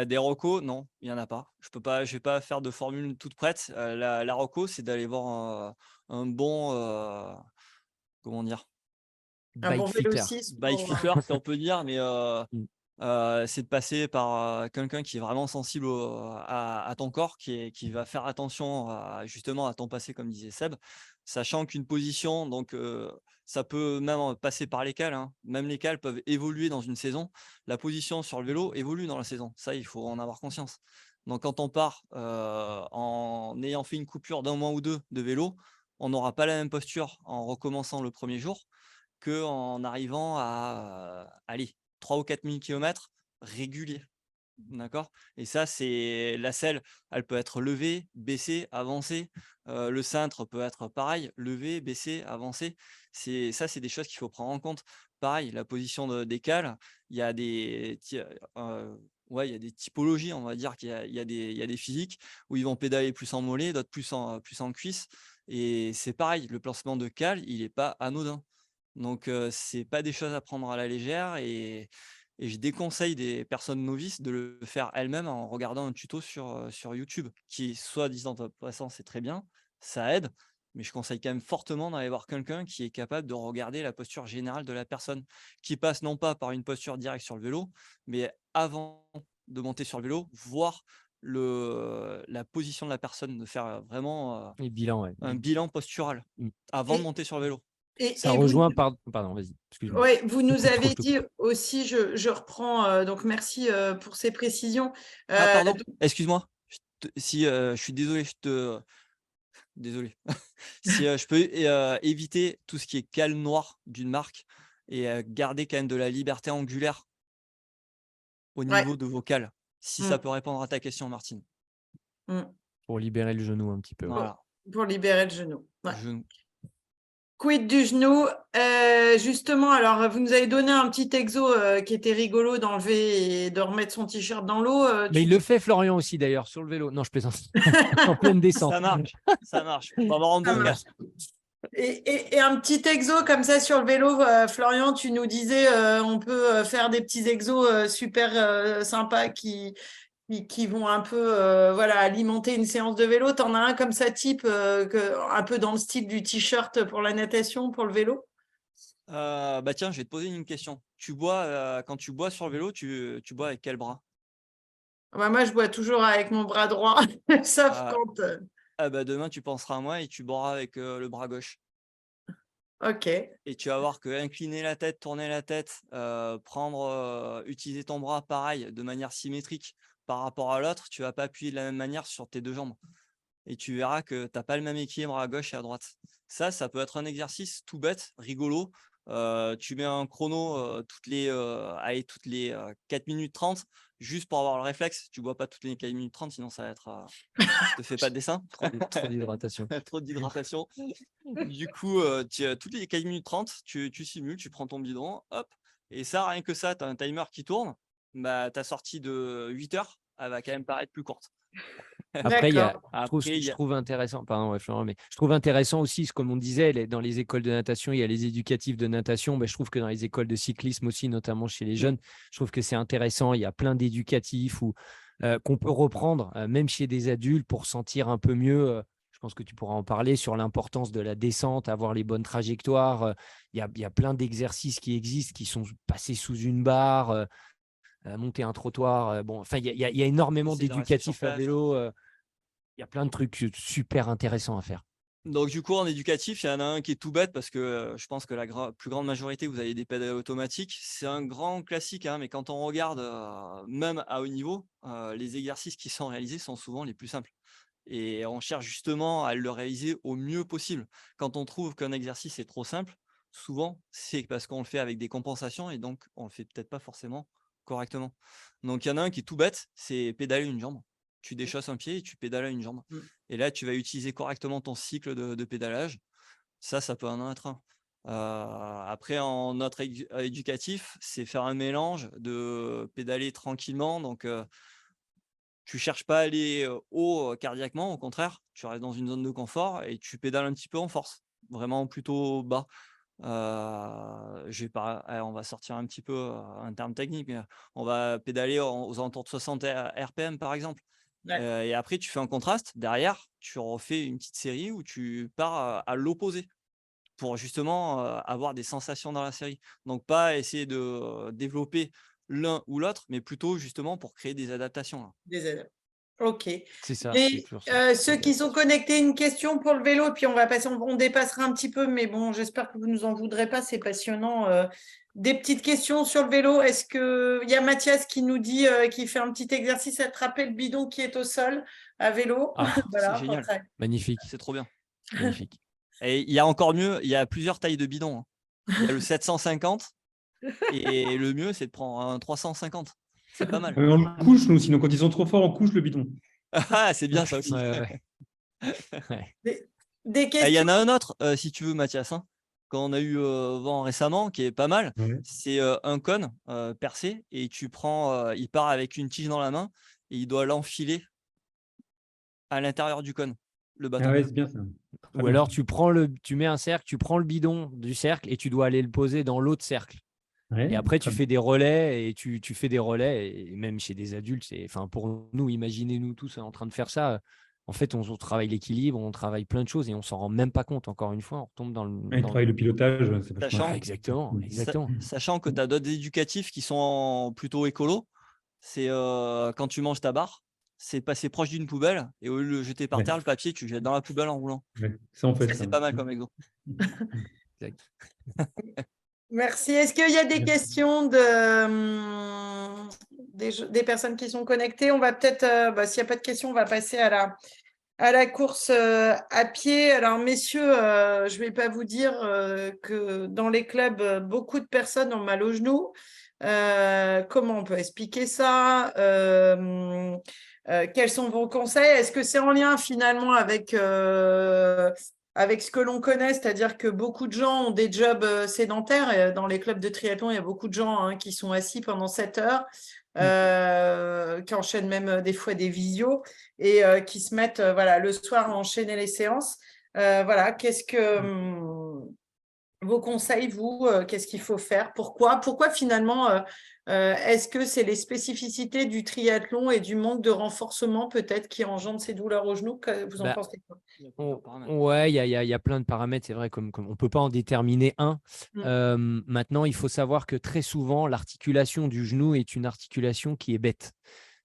Des recos, non, il n'y en a pas. Je vais pas faire de formule toute prête. La reco, c'est d'aller voir un bon, comment dire? Un bon Bike fitter. vélociste Bike fitter, si on peut dire, mais c'est de passer par quelqu'un qui est vraiment sensible à ton corps, qui va faire attention justement à ton passé, comme disait Seb, sachant qu'une position, donc ça peut même passer par les cales, hein. Même les cales peuvent évoluer dans une saison. La position sur le vélo évolue dans la saison. Ça, il faut en avoir conscience. Donc, quand on part en ayant fait une coupure d'un mois ou deux de vélo, on n'aura pas la même posture en recommençant le premier jour qu'en arrivant à aller 3 ou 4 000 km réguliers. D'accord? Et ça, c'est la selle, elle peut être levée, baissée, avancée. Le cintre peut être pareil, levé, baissé, avancé. C'est des choses qu'il faut prendre en compte. Pareil, la position des cales, il y a des typologies, on va dire il y a des physiques où ils vont pédaler plus en mollet, d'autres plus en cuisse. Et c'est pareil, le placement de cale, il n'est pas anodin. Donc, c'est pas des choses à prendre à la légère, et Et je déconseille des personnes novices de le faire elles-mêmes en regardant un tuto sur YouTube, qui, soit disant en passant, c'est très bien, ça aide, mais je conseille quand même fortement d'aller voir quelqu'un qui est capable de regarder la posture générale de la personne, qui passe non pas par une posture directe sur le vélo, mais avant de monter sur le vélo, voir la position de la personne, de faire vraiment Et bilan, ouais. un bilan postural avant de monter sur le vélo. Ça rejoint, pardon, vas-y, excuse-moi. Oui, vous nous avez dit aussi, je reprends, donc merci pour ces précisions. Ah, pardon, excuse-moi, je suis désolé, désolé. Si je peux éviter tout ce qui est cale noir d'une marque et garder quand même de la liberté angulaire au niveau de vos cales, si ça peut répondre à ta question, Martine. Pour libérer le genou un petit peu. Voilà. Pour libérer le genou. Ouais. Genou. Quid du genou, justement, alors vous nous avez donné un petit exo qui était rigolo d'enlever et de remettre son t-shirt dans l'eau. Mais il le fait, Florian, aussi d'ailleurs, sur le vélo. Non, je plaisante. En pleine descente. Ça marche. On va voir en bon cas. Et un petit exo comme ça sur le vélo, Florian, tu nous disais on peut faire des petits exos super sympas qui vont un peu alimenter une séance de vélo. Tu en as un comme ça type, un peu dans le style du t-shirt pour la natation, pour le vélo? Bah tiens, je vais te poser une question. Quand tu bois sur le vélo, tu bois avec quel bras? Bah, moi, je bois toujours avec mon bras droit, sauf quand… bah, demain, tu penseras à moi et tu boiras avec le bras gauche. Ok. Et tu vas voir que incliner la tête, tourner la tête, utiliser ton bras pareil, de manière symétrique par rapport à l'autre, tu vas pas appuyer de la même manière sur tes deux jambes. Et tu verras que tu n'as pas le même équilibre à gauche et à droite. Ça peut être un exercice tout bête, rigolo. Tu mets un chrono toutes les 4 minutes 30, juste pour avoir le réflexe. Tu ne bois pas toutes les 4 minutes 30, sinon ça va être… te fais pas de dessin. Trop d'hydratation. Trop d'hydratation. Du coup, toutes les 4 minutes 30, tu simules, tu prends ton bidon, hop. Et ça, rien que ça, tu as un timer qui tourne. Bah, ta sortie de 8 heures, elle va quand même paraître plus courte. Après, je trouve intéressant, pardon, ouais, Florent, mais je trouve intéressant aussi, comme on disait, dans les écoles de natation, il y a les éducatifs de natation. Je trouve que dans les écoles de cyclisme aussi, notamment chez les jeunes, je trouve que c'est intéressant. Il y a plein d'éducatifs qu'on peut reprendre, même chez des adultes, pour sentir un peu mieux. Je pense que tu pourras en parler sur l'importance de la descente, avoir les bonnes trajectoires. Il y a plein d'exercices qui existent, qui sont passés sous une barre, monter un trottoir. Il y a énormément d'éducatifs à vélo. Il y a plein de trucs super intéressants à faire. Donc, du coup, en éducatif, il y en a un qui est tout bête parce que je pense que la plus grande majorité, vous avez des pédales automatiques. C'est un grand classique, hein, mais quand on regarde, même à haut niveau, les exercices qui sont réalisés sont souvent les plus simples. Et on cherche justement à le réaliser au mieux possible. Quand on trouve qu'un exercice est trop simple, souvent, c'est parce qu'on le fait avec des compensations et donc on le fait peut-être pas forcément correctement. Donc, il y en a un qui est tout bête, c'est pédaler une jambe. Tu déchausses un pied et tu pédales à une jambe. Et là, tu vas utiliser correctement ton cycle de pédalage. Ça peut en être un. Après, en notre éducatif, c'est faire un mélange de pédaler tranquillement. Donc, tu cherches pas à aller haut cardiaquement, au contraire, tu restes dans une zone de confort et tu pédales un petit peu en force, vraiment plutôt bas. On va sortir un petit peu un terme technique, mais on va pédaler aux alentours de 60 RPM par exemple. Et après, tu fais un contraste. Derrière, tu refais une petite série où tu pars à l'opposé pour justement avoir des sensations dans la série. Donc, pas essayer de développer l'un ou l'autre, mais plutôt justement pour créer des adaptations. Là. Des adaptations. Ok. C'est ça. Et ceux qui sont connectés, une question pour le vélo, puis on va passer, on dépassera un petit peu, mais bon, j'espère que vous ne nous en voudrez pas, c'est passionnant. Des petites questions sur le vélo. Est-ce qu'il y a Mathias qui nous dit, qui fait un petit exercice, attraper le bidon qui est au sol à vélo? Voilà, c'est génial. Magnifique. C'est trop bien. Magnifique. Et il y a encore mieux, il y a plusieurs tailles de bidon. Hein. Il y a le 750 et le mieux, c'est de prendre un 350. C'est pas mal. On le couche, nous, sinon quand ils sont trop forts, on couche le bidon. Ah, c'est bien ça aussi. Des questions. Il y en a un autre, si tu veux, Mathias, hein, quand on a eu vent récemment, qui est pas mal. C'est un cône percé et il part avec une tige dans la main et il doit l'enfiler à l'intérieur du cône, le bâton. Ah ouais, c'est bien ça. Ou alors tu mets un cercle, tu prends le bidon du cercle et tu dois aller le poser dans l'autre cercle. Et après, tu fais des relais et tu fais des relais, et même chez des adultes, pour nous, imaginez-nous tous en train de faire ça. En fait, on travaille l'équilibre, on travaille plein de choses et on s'en rend même pas compte. Encore une fois, on retombe dans le. Il travaille le pilotage, c'est Sachant, exactement. Sachant que tu as d'autres éducatifs qui sont plutôt écolos, c'est quand tu manges ta barre, c'est passer proche d'une poubelle et au lieu de le jeter par terre, le papier, tu le jettes dans la poubelle en roulant. Ça, en fait, c'est pas mal comme exemple. Merci. Est-ce qu'il y a des questions des personnes qui sont connectées? On va peut-être, s'il n'y a pas de questions, on va passer à la course à pied. Alors, messieurs, je ne vais pas vous dire que dans les clubs, beaucoup de personnes ont mal aux genoux. Comment on peut expliquer ça? Quels sont vos conseils? Est-ce que c'est en lien finalement avec ce que l'on connaît, c'est-à-dire que beaucoup de gens ont des jobs sédentaires. Et dans les clubs de triathlon, il y a beaucoup de gens qui sont assis pendant 7 heures, qui enchaînent même des fois des visios et qui se mettent le soir à enchaîner les séances. Qu'est-ce que vos conseils, vous, qu'est-ce qu'il faut faire? Pourquoi finalement est-ce que c'est les spécificités du triathlon et du manque de renforcement peut-être qui engendrent ces douleurs aux genoux? Vous en pensez quoi? Ouais, il y a plein de paramètres, c'est vrai, comme on ne peut pas en déterminer un. Maintenant, il faut savoir que très souvent, l'articulation du genou est une articulation qui est bête.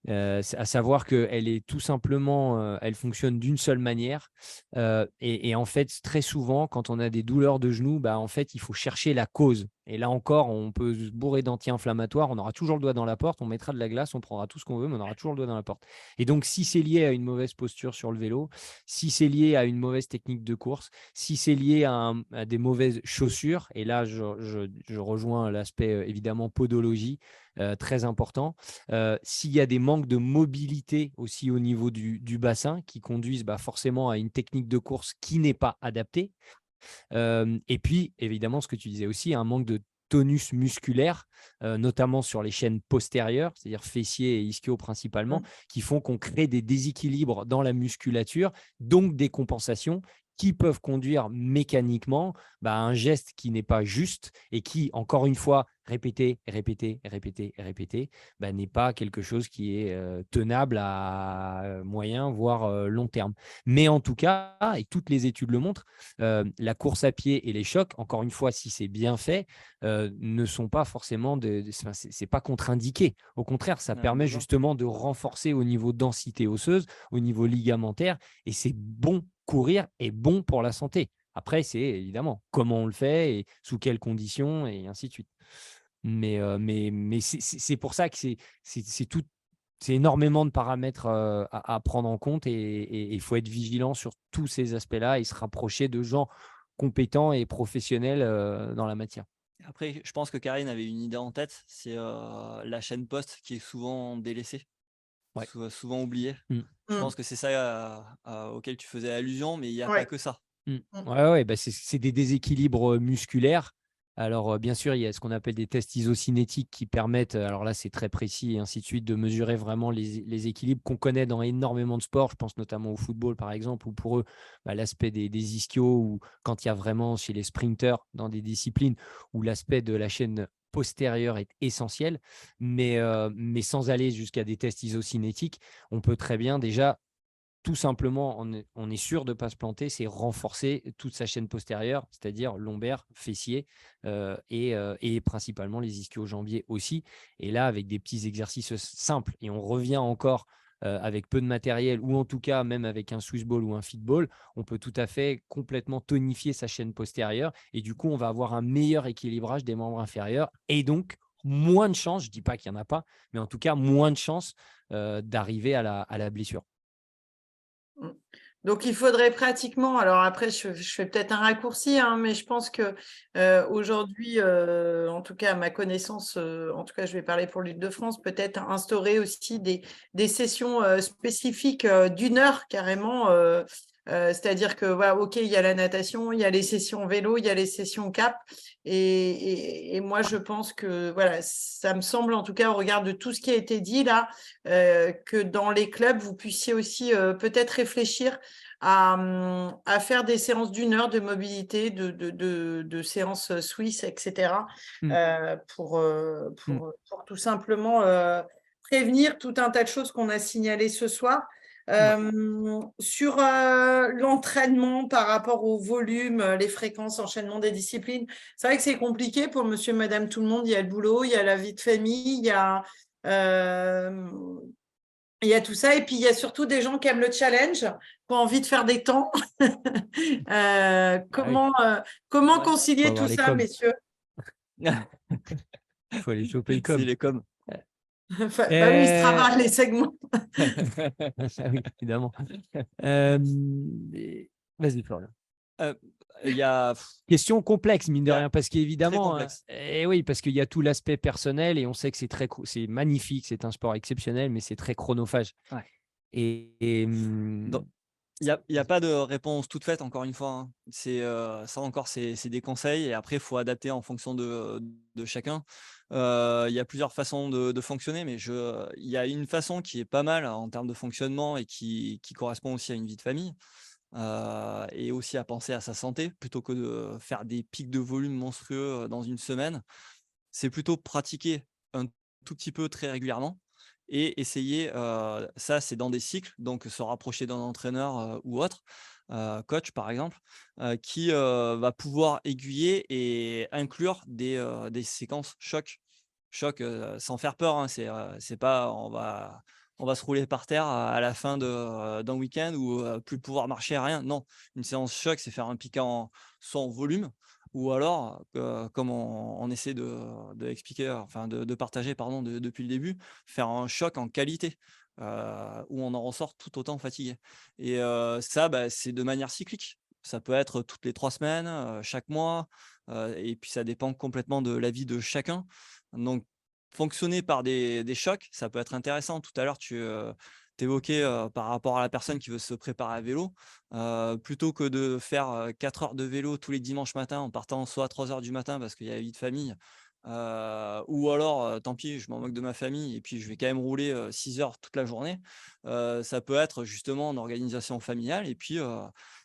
À savoir qu'elle est tout simplement, elle fonctionne d'une seule manière. Et en fait, très souvent, quand on a des douleurs de genoux, en fait, il faut chercher la cause. Et là encore, on peut se bourrer d'anti-inflammatoires, on aura toujours le doigt dans la porte, on mettra de la glace, on prendra tout ce qu'on veut, mais on aura toujours le doigt dans la porte. Et donc, si c'est lié à une mauvaise posture sur le vélo, si c'est lié à une mauvaise technique de course, si c'est lié à des mauvaises chaussures, et là, je rejoins l'aspect évidemment podologie, très important. S'il y a des manques de mobilité aussi au niveau du bassin qui conduisent forcément à une technique de course qui n'est pas adaptée. Et puis, évidemment, ce que tu disais aussi, un manque de tonus musculaire, notamment sur les chaînes postérieures, c'est-à-dire fessiers et ischio principalement, qui font qu'on crée des déséquilibres dans la musculature, donc des compensations qui peuvent conduire mécaniquement à un geste qui n'est pas juste et qui, encore une fois, répété, n'est pas quelque chose qui est tenable à moyen, voire long terme. Mais en tout cas, et toutes les études le montrent, la course à pied et les chocs, encore une fois, si c'est bien fait, ne sont pas forcément c'est pas contre-indiqué. Au contraire, ça permet justement de renforcer au niveau densité osseuse, au niveau ligamentaire, et c'est bon. Courir est bon pour la santé. Après, c'est évidemment comment on le fait et sous quelles conditions et ainsi de suite. Mais c'est pour ça que c'est énormément de paramètres à prendre en compte et il faut être vigilant sur tous ces aspects-là et se rapprocher de gens compétents et professionnels dans la matière. Après, je pense que Karine avait une idée en tête, c'est la chaîne post qui est souvent délaissée. Ouais. Souvent oublié. Je pense que c'est ça auquel tu faisais allusion, mais il n'y a pas que ça. Ouais, c'est des déséquilibres musculaires. Alors, bien sûr, il y a ce qu'on appelle des tests isocinétiques qui permettent, alors là, c'est très précis et ainsi de suite, de mesurer vraiment les équilibres qu'on connaît dans énormément de sports. Je pense notamment au football, par exemple, où pour eux, l'aspect des ischios, ou quand il y a vraiment chez les sprinteurs dans des disciplines où l'aspect de la chaîne postérieure est essentiel, mais sans aller jusqu'à des tests isocinétiques, on peut très bien déjà, tout simplement, on est sûr de ne pas se planter, c'est renforcer toute sa chaîne postérieure, c'est-à-dire lombaire, fessier et principalement les ischio-jambiers aussi. Et là, avec des petits exercices simples, et on revient encore avec peu de matériel, ou en tout cas même avec un Swiss ball ou un fit ball, on peut tout à fait complètement tonifier sa chaîne postérieure et du coup, on va avoir un meilleur équilibrage des membres inférieurs et donc moins de chances, je ne dis pas qu'il n'y en a pas, mais en tout cas moins de chances d'arriver à la blessure. Donc, il faudrait pratiquement, alors après, je fais peut-être un raccourci, mais je pense qu'aujourd'hui, en tout cas, à ma connaissance, en tout cas, je vais parler pour l'Île-de-France, peut-être instaurer aussi des sessions spécifiques d'1 heure carrément C'est-à-dire que, voilà, OK, il y a la natation, il y a les sessions vélo, il y a les sessions cap. Et moi, je pense que, voilà, ça me semble, en tout cas, au regard de tout ce qui a été dit là, que dans les clubs, vous puissiez aussi peut-être réfléchir à faire des séances d'1 heure de mobilité, de séances suisses, etc. Pour tout simplement prévenir tout un tas de choses qu'on a signalées ce soir. Sur l'entraînement par rapport au volume, les fréquences, enchaînement des disciplines, c'est vrai que c'est compliqué pour monsieur, madame, tout le monde. Il y a le boulot, il y a la vie de famille, il y a tout ça. Et puis, il y a surtout des gens qui aiment le challenge, qui ont envie de faire des temps. Comment concilier tout ça, messieurs? Il faut aller choper le com. C'est les coms. Bah oui, il se travaille les segments. Oui, évidemment. Vas-y, Florian. Il y a question complexe, mine de rien, parce qu'évidemment, oui, parce qu'il y a tout l'aspect personnel et on sait que c'est magnifique, c'est un sport exceptionnel, mais c'est très chronophage. Ouais. Donc, il n'y a pas de réponse toute faite, encore une fois. Hein. Ça encore, c'est des conseils et après, il faut adapter en fonction de chacun. Il y a plusieurs façons de fonctionner, mais il y a une façon qui est pas mal en termes de fonctionnement et qui correspond aussi à une vie de famille et aussi à penser à sa santé plutôt que de faire des pics de volume monstrueux dans une semaine. C'est plutôt pratiquer un tout petit peu très régulièrement. Et essayer, ça c'est dans des cycles, donc se rapprocher d'un entraîneur ou autre, coach par exemple, qui va pouvoir aiguiller et inclure des séquences choc, sans faire peur. Hein, c'est pas on va se rouler par terre à la fin d'un week-end ou plus pouvoir marcher, rien. Non, une séance choc, c'est faire un piquant soit en volume, ou alors, comme on essaie de expliquer, enfin de partager pardon, depuis le début, faire un choc en qualité, où on en ressort tout autant fatigué. Et ça, c'est de manière cyclique. Ça peut être toutes les 3 semaines, chaque mois, et puis ça dépend complètement de la vie de chacun. Donc, fonctionner par des chocs, ça peut être intéressant. Tout à l'heure, tu évoquais par rapport à la personne qui veut se préparer à vélo, plutôt que de faire 4 heures de vélo tous les dimanches matins en partant soit à 3 heures du matin parce qu'il y a la vie de famille, ou alors tant pis, je m'en moque de ma famille et puis je vais quand même rouler 6 heures toute la journée. Ça peut être justement en organisation familiale et puis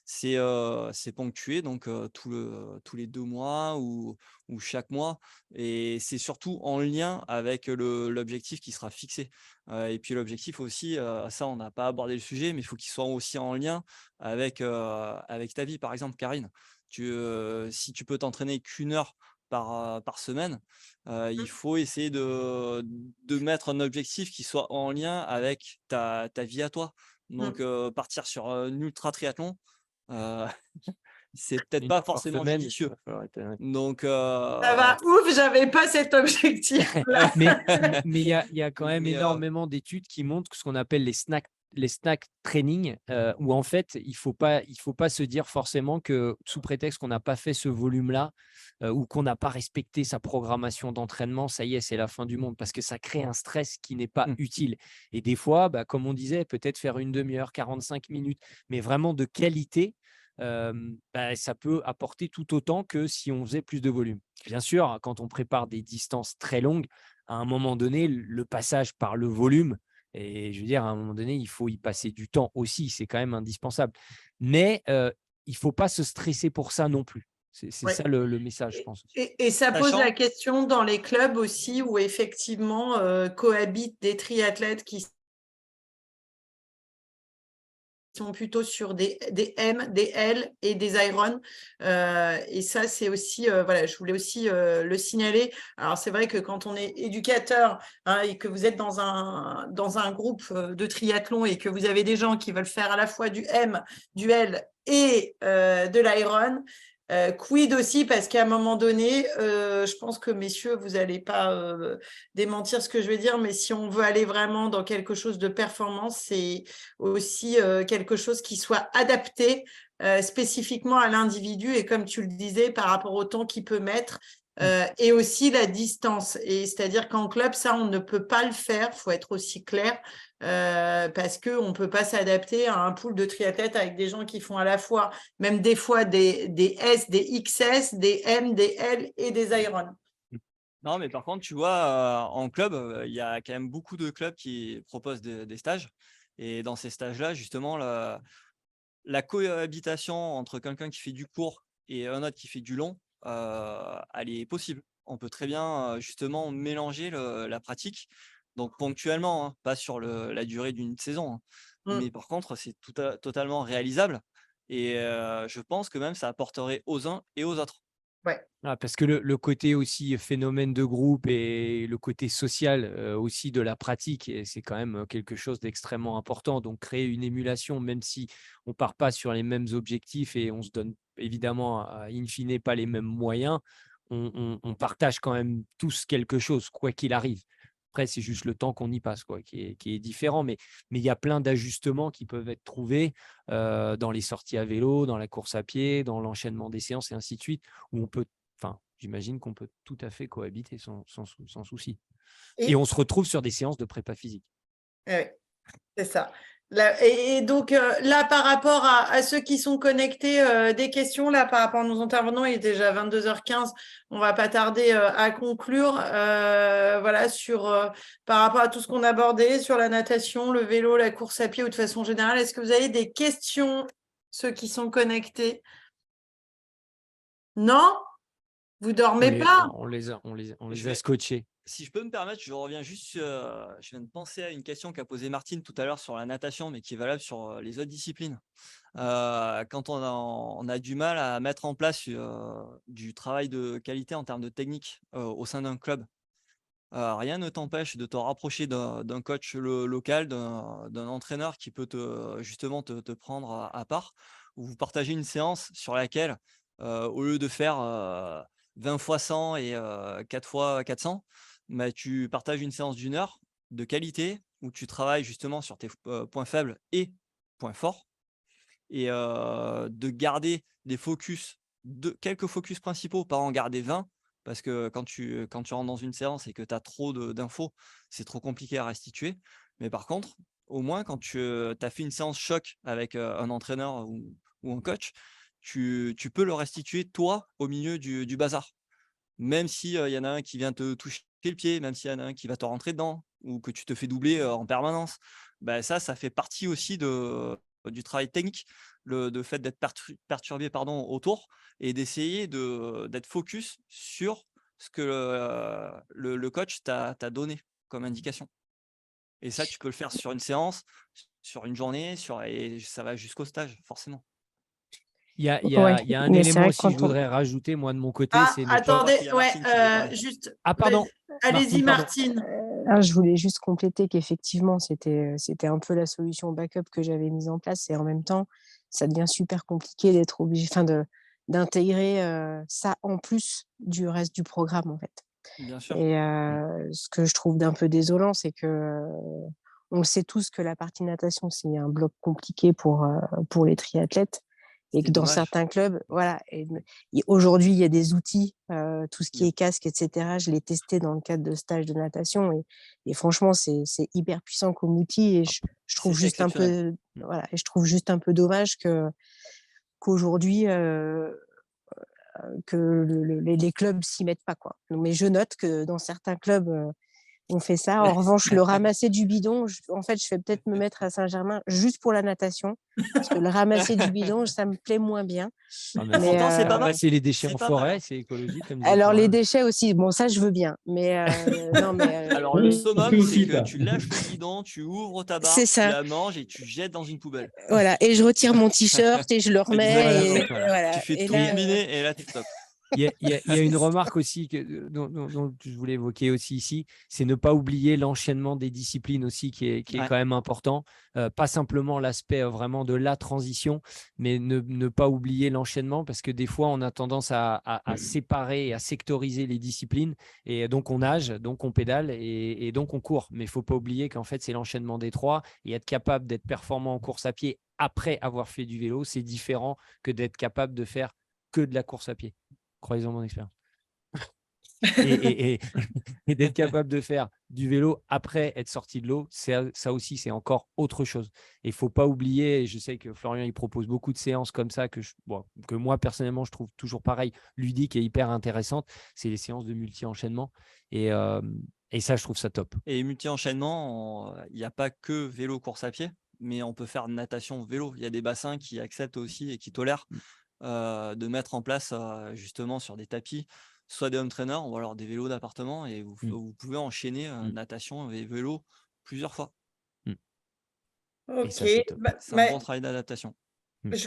c'est ponctué donc tous les 2 mois ou chaque mois et c'est surtout en lien avec l'objectif qui sera fixé. Et puis l'objectif aussi, ça on n'a pas abordé le sujet, mais il faut qu'il soit aussi en lien avec ta vie. Par exemple, Karine, si tu peux t'entraîner qu'1 heure par semaine, il faut essayer de mettre un objectif qui soit en lien avec ta vie à toi. Donc partir sur un ultra triathlon, c'est peut-être pas forcément judicieux. Donc ça va, ouf, j'avais pas cet objectif-là. mais il y a quand même énormément d'études qui montrent ce qu'on appelle les snack training, où en fait, il faut pas se dire forcément que sous prétexte qu'on n'a pas fait ce volume-là ou qu'on n'a pas respecté sa programmation d'entraînement, ça y est, c'est la fin du monde parce que ça crée un stress qui n'est pas utile. Et des fois, comme on disait, peut-être faire une demi-heure, 45 minutes, mais vraiment de qualité, ça peut apporter tout autant que si on faisait plus de volume. Bien sûr, quand on prépare des distances très longues, à un moment donné, le passage par le volume, et je veux dire, à un moment donné, il faut y passer du temps aussi, c'est quand même indispensable. Mais il ne faut pas se stresser pour ça non plus. C'est ça le message, je pense. Et ça pose la question dans les clubs aussi où effectivement cohabitent des triathlètes qui sont plutôt sur des M, des L et des Iron. Et ça, c'est aussi, voilà, je voulais aussi le signaler. Alors, c'est vrai que quand on est éducateur et que vous êtes dans un groupe de triathlon et que vous avez des gens qui veulent faire à la fois du M, du L et de l'Iron, quid aussi, parce qu'à un moment donné, je pense que messieurs, vous n'allez pas démentir ce que je veux dire, mais si on veut aller vraiment dans quelque chose de performance, c'est aussi quelque chose qui soit adapté spécifiquement à l'individu et comme tu le disais, par rapport au temps qu'il peut mettre. et aussi la distance. Et c'est-à-dire qu'en club, ça, on ne peut pas le faire, il faut être aussi clair, parce qu'on ne peut pas s'adapter à un pool de triathlètes avec des gens qui font à la fois, même des fois, des S, des XS, des M, des L et des Iron. Non, mais par contre, tu vois, en club, il y a quand même beaucoup de clubs qui proposent des stages. Et dans ces stages-là, justement, la cohabitation entre quelqu'un qui fait du court et un autre qui fait du long, elle est possible. On peut très bien, justement, mélanger la pratique. Donc, ponctuellement, hein, pas sur la durée d'une saison. Hein. Mais par contre, c'est totalement réalisable. Et je pense que même ça apporterait aux uns et aux autres. Ouais. Parce que le côté aussi phénomène de groupe et le côté social aussi de la pratique, c'est quand même quelque chose d'extrêmement important. Donc, créer une émulation, même si on ne part pas sur les mêmes objectifs et on se donne évidemment, in fine, pas les mêmes moyens, on partage quand même tous quelque chose, quoi qu'il arrive. Après, c'est juste le temps qu'on y passe, quoi, qui est différent. Mais il y a plein d'ajustements qui peuvent être trouvés dans les sorties à vélo, dans la course à pied, dans l'enchaînement des séances et ainsi de suite, où on peut, j'imagine qu'on peut tout à fait cohabiter sans souci. Et on se retrouve sur des séances de prépa physique. Oui, c'est ça. Et donc, là, par rapport à ceux qui sont connectés, des questions, là, par rapport à nos intervenants, il est déjà 22h15, on ne va pas tarder à conclure. Voilà, par rapport à tout ce qu'on a abordé, sur la natation, le vélo, la course à pied ou de façon générale, est-ce que vous avez des questions, ceux qui sont connectés? Non? Vous dormez pas? On les a scotchés. Si je peux me permettre, je reviens juste, je viens de penser à une question qu'a posée Martine tout à l'heure sur la natation, mais qui est valable sur les autres disciplines. Quand on a du mal à mettre en place du travail de qualité en termes de technique au sein d'un club, rien ne t'empêche de te rapprocher d'un coach local, d'un entraîneur qui peut justement te prendre à part, ou vous partagez une séance sur laquelle, au lieu de faire 20 fois 100 et 4 fois 400, bah, tu partages une séance d'1 heure de qualité où tu travailles justement sur tes points faibles et points forts, et de garder des focus, quelques focus principaux, pas en garder 20, parce que quand tu rentres dans une séance et que tu as trop d'infos, c'est trop compliqué à restituer. Mais par contre, au moins, quand tu as fait une séance choc avec un entraîneur ou un coach, tu peux le restituer, toi, au milieu du bazar. Même s'il y en a un qui vient te toucher le pied, même s'il y en a un qui va te rentrer dedans, ou que tu te fais doubler en permanence, bah, ça fait partie aussi du travail technique, le fait d'être perturbé autour, et d'essayer d'être focus sur ce que le coach t'a donné comme indication. Et ça, tu peux le faire sur une séance, sur une journée, et ça va jusqu'au stage, forcément. Il y a un élément aussi que je voudrais rajouter, moi, de mon côté. Attendez, juste. Ah, pardon. Allez-y, Martine. Je voulais juste compléter qu'effectivement, c'était un peu la solution backup que j'avais mise en place. Et en même temps, ça devient super compliqué d'être obligé, d'intégrer ça en plus du reste du programme, en fait. Bien sûr. Et ce que je trouve d'un peu désolant, c'est que on le sait tous que la partie natation, c'est un bloc compliqué pour les triathlètes. Et que dans certains clubs, voilà. Et aujourd'hui, il y a des outils, tout ce qui est casque, etc. Je l'ai testé dans le cadre de stages de natation et franchement, c'est hyper puissant comme outil. Et je trouve juste un peu, voilà, et je trouve juste un peu dommage qu'aujourd'hui, que les clubs s'y mettent pas, quoi. Mais je note que dans certains clubs, on fait ça. En revanche, le ramasser du bidon, en fait, je vais peut-être me mettre à Saint-Germain juste pour la natation, parce que le ramasser du bidon, ça me plaît moins bien. Mais pourtant, c'est pas mal. Ramasser les déchets en forêt, c'est écologique. Comme alors, les déchets aussi, bon, ça, je veux bien. Mais non, mais alors, le summum, c'est que tu lâches le bidon, tu ouvres ta barre, tu la manges et tu jettes dans une poubelle. Voilà, et je retire mon t-shirt et je le remets. Et, voilà. Tu fais tout combiner et là, tu es top. Il y a une remarque aussi dont je voulais évoquer aussi ici, c'est ne pas oublier l'enchaînement des disciplines aussi qui est quand même important. Pas simplement l'aspect vraiment de la transition, mais ne pas oublier l'enchaînement, parce que des fois, on a tendance à séparer et à sectoriser les disciplines. Et donc, on nage, donc on pédale et donc on court. Mais il ne faut pas oublier qu'en fait, c'est l'enchaînement des trois. Et être capable d'être performant en course à pied après avoir fait du vélo, c'est différent que d'être capable de faire que de la course à pied. Croyez-en mon expérience. Et d'être capable de faire du vélo après être sorti de l'eau, ça aussi, c'est encore autre chose. Et il ne faut pas oublier, et je sais que Florian, il propose beaucoup de séances comme ça, que moi, personnellement, je trouve toujours pareil, ludique et hyper intéressante. C'est les séances de multi-enchaînement. Et ça, je trouve ça top. Et multi-enchaînement, il n'y a pas que vélo, course à pied, mais on peut faire natation, vélo. Il y a des bassins qui acceptent aussi et qui tolèrent de mettre en place justement sur des tapis, soit des home trainers ou alors des vélos d'appartement, et vous pouvez enchaîner natation et vélo plusieurs fois. Et ça, c'est top. C'est un bon travail d'adaptation.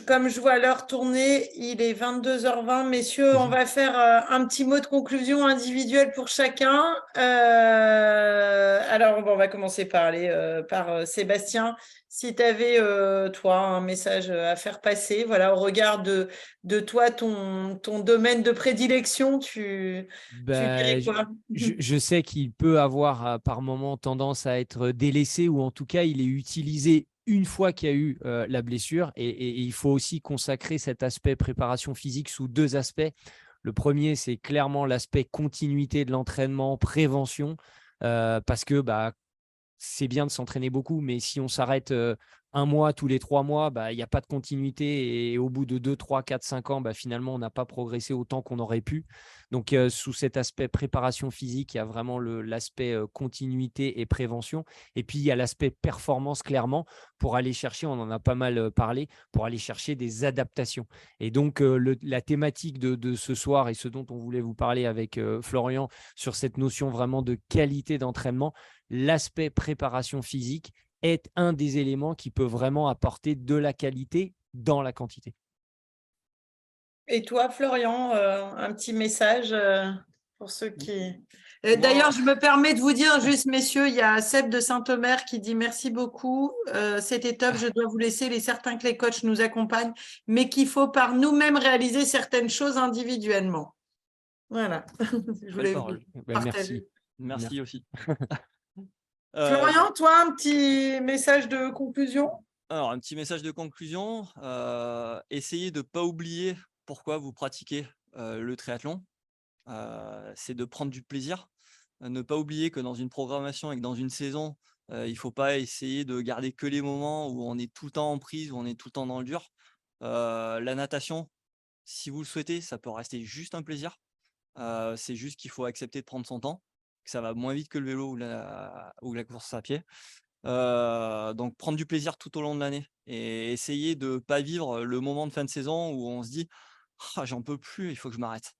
Comme je vois l'heure tourner, il est 22h20. Messieurs, on va faire un petit mot de conclusion individuel pour chacun. Alors, on va commencer par Sébastien. Si tu avais, toi, un message à faire passer, voilà, au regard de toi, ton domaine de prédilection, tu dirais quoi? Je sais qu'il peut avoir par moment tendance à être délaissé, ou en tout cas, il est utilisé une fois qu'il y a eu la blessure, et il faut aussi consacrer cet aspect préparation physique sous deux aspects. Le premier, c'est clairement l'aspect continuité de l'entraînement, prévention, parce que c'est bien de s'entraîner beaucoup, mais si on s'arrête un mois tous les 3 mois, il n'y a pas de continuité, et au bout de 2, 3, 4, 5 ans, finalement, on n'a pas progressé autant qu'on aurait pu. Donc, sous cet aspect préparation physique, il y a vraiment l'aspect continuité et prévention. Et puis, il y a l'aspect performance, clairement, pour aller chercher, on en a pas mal parlé, pour aller chercher des adaptations. Et donc, la thématique de ce soir, et ce dont on voulait vous parler avec Florian, sur cette notion vraiment de qualité d'entraînement, l'aspect préparation physique est un des éléments qui peut vraiment apporter de la qualité dans la quantité. Et toi, Florian, un petit message pour ceux qui… D'ailleurs, je me permets de vous dire juste, messieurs, il y a Seb de Saint-Omer qui dit merci beaucoup. C'était top, je dois vous laisser. Il est certain que les coachs nous accompagnent, mais qu'il faut par nous-mêmes réaliser certaines choses individuellement. Voilà. Je voulais vous partager. Merci aussi. Florian, toi, un petit message de conclusion? Alors, un petit message de conclusion. Essayez de ne pas oublier pourquoi vous pratiquez le triathlon. C'est de prendre du plaisir. Ne pas oublier que dans une programmation et que dans une saison, il ne faut pas essayer de garder que les moments où on est tout le temps en prise, où on est tout le temps dans le dur. La natation, si vous le souhaitez, ça peut rester juste un plaisir. C'est juste qu'il faut accepter de prendre son temps, que ça va moins vite que le vélo ou la course à pied. Donc prendre du plaisir tout au long de l'année et essayer de ne pas vivre le moment de fin de saison où on se dit « j'en peux plus, il faut que je m'arrête ».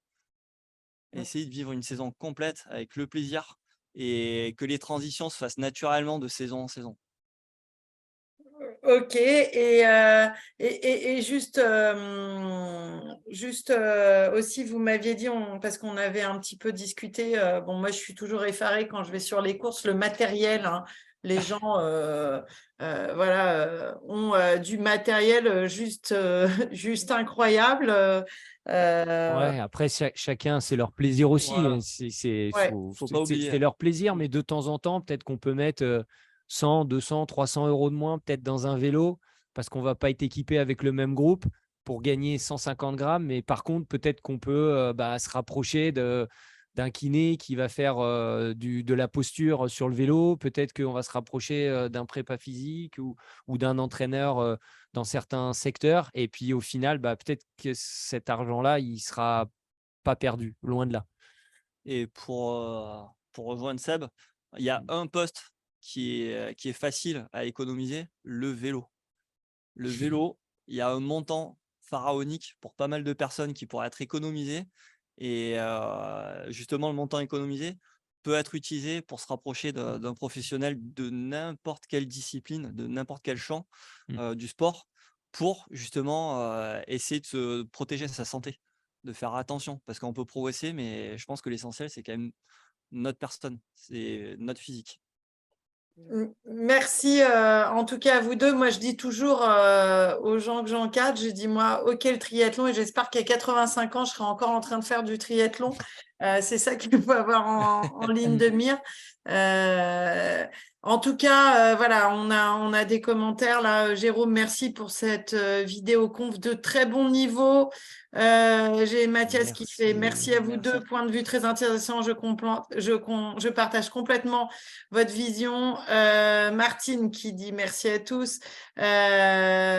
Essayer de vivre une saison complète avec le plaisir et que les transitions se fassent naturellement de saison en saison. Ok, et juste aussi, vous m'aviez dit, parce qu'on avait un petit peu discuté, bon, moi je suis toujours effarée quand je vais sur les courses, le matériel, hein, les gens ont du matériel juste incroyable. Ouais, après, chacun, c'est leur plaisir aussi. Voilà. Faut pas oublier. C'est leur plaisir, mais de temps en temps, peut-être qu'on peut mettre 100, 200, 300 € de moins peut-être dans un vélo, parce qu'on ne va pas être équipé avec le même groupe pour gagner 150 grammes. Mais par contre, peut-être qu'on peut se rapprocher d'un kiné qui va faire de la posture sur le vélo. Peut-être qu'on va se rapprocher d'un prépa physique ou d'un entraîneur dans certains secteurs. Et puis au final, peut-être que cet argent-là, il ne sera pas perdu, loin de là. Et pour rejoindre Seb, il y a un poste qui est facile à économiser, le vélo. Le vélo, il y a un montant pharaonique pour pas mal de personnes qui pourrait être économisé. Et justement, le montant économisé peut être utilisé pour se rapprocher d'un professionnel de n'importe quelle discipline, de n'importe quel champ du sport, pour justement essayer de se protéger sa santé, de faire attention, parce qu'on peut progresser, mais je pense que l'essentiel, c'est quand même notre personne, c'est notre physique. Merci en tout cas à vous deux. Moi, je dis toujours aux gens que j'encadre, je dis moi, ok le triathlon, et j'espère qu'à 85 ans, je serai encore en train de faire du triathlon. C'est ça qu'il faut avoir en ligne de mire. En tout cas, voilà, on a des commentaires là. Jérôme, merci pour cette vidéo conf de très bon niveau. J'ai Mathias qui fait merci à vous deux. Point de vue très intéressant. Je partage complètement votre vision. Martine qui dit merci à tous. Dalu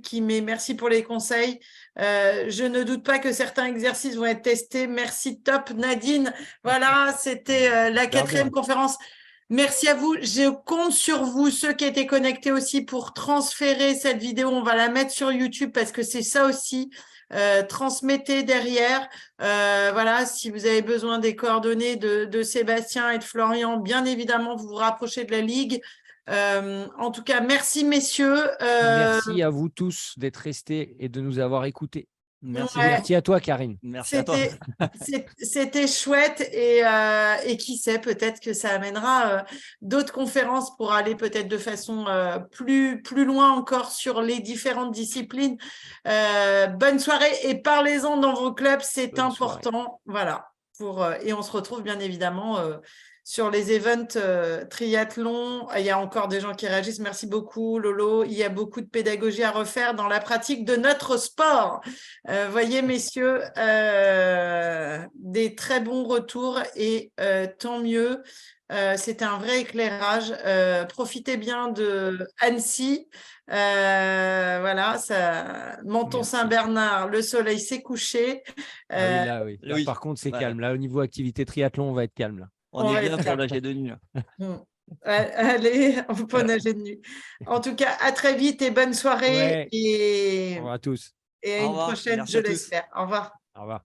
qui met merci pour les conseils. Je ne doute pas que certains exercices vont être testés. Merci, top. Nadine, voilà, c'était la 4e conférence. Merci à vous. Je compte sur vous, ceux qui étaient connectés aussi, pour transférer cette vidéo. On va la mettre sur YouTube parce que c'est ça aussi. Transmettez derrière. Voilà, si vous avez besoin des coordonnées de Sébastien et de Florian, bien évidemment, vous vous rapprochez de la Ligue. En tout cas, merci messieurs. Merci à vous tous d'être restés et de nous avoir écoutés. Merci, ouais. Merci à toi, Karine. Merci à toi. C'était chouette et qui sait, peut-être que ça amènera d'autres conférences pour aller peut-être de façon plus loin encore sur les différentes disciplines. Bonne soirée et parlez-en dans vos clubs, c'est important. Voilà. Et on se retrouve bien évidemment sur les events triathlon. Il y a encore des gens qui réagissent. Merci beaucoup, Lolo. Il y a beaucoup de pédagogie à refaire dans la pratique de notre sport. Voyez, messieurs, des très bons retours et tant mieux. C'était un vrai éclairage. Profitez bien de Annecy. Voilà, Menton-Saint-Bernard, le soleil s'est couché. Là, par contre, c'est calme. Là, au niveau activité triathlon, on va être calme. Là. On est bien pour nager de nuit. Allez, on peut nager de nuit. En tout cas, à très vite et bonne soirée. Ouais. Et... Au revoir à tous. Et à une prochaine, je l'espère. Au revoir. Au revoir.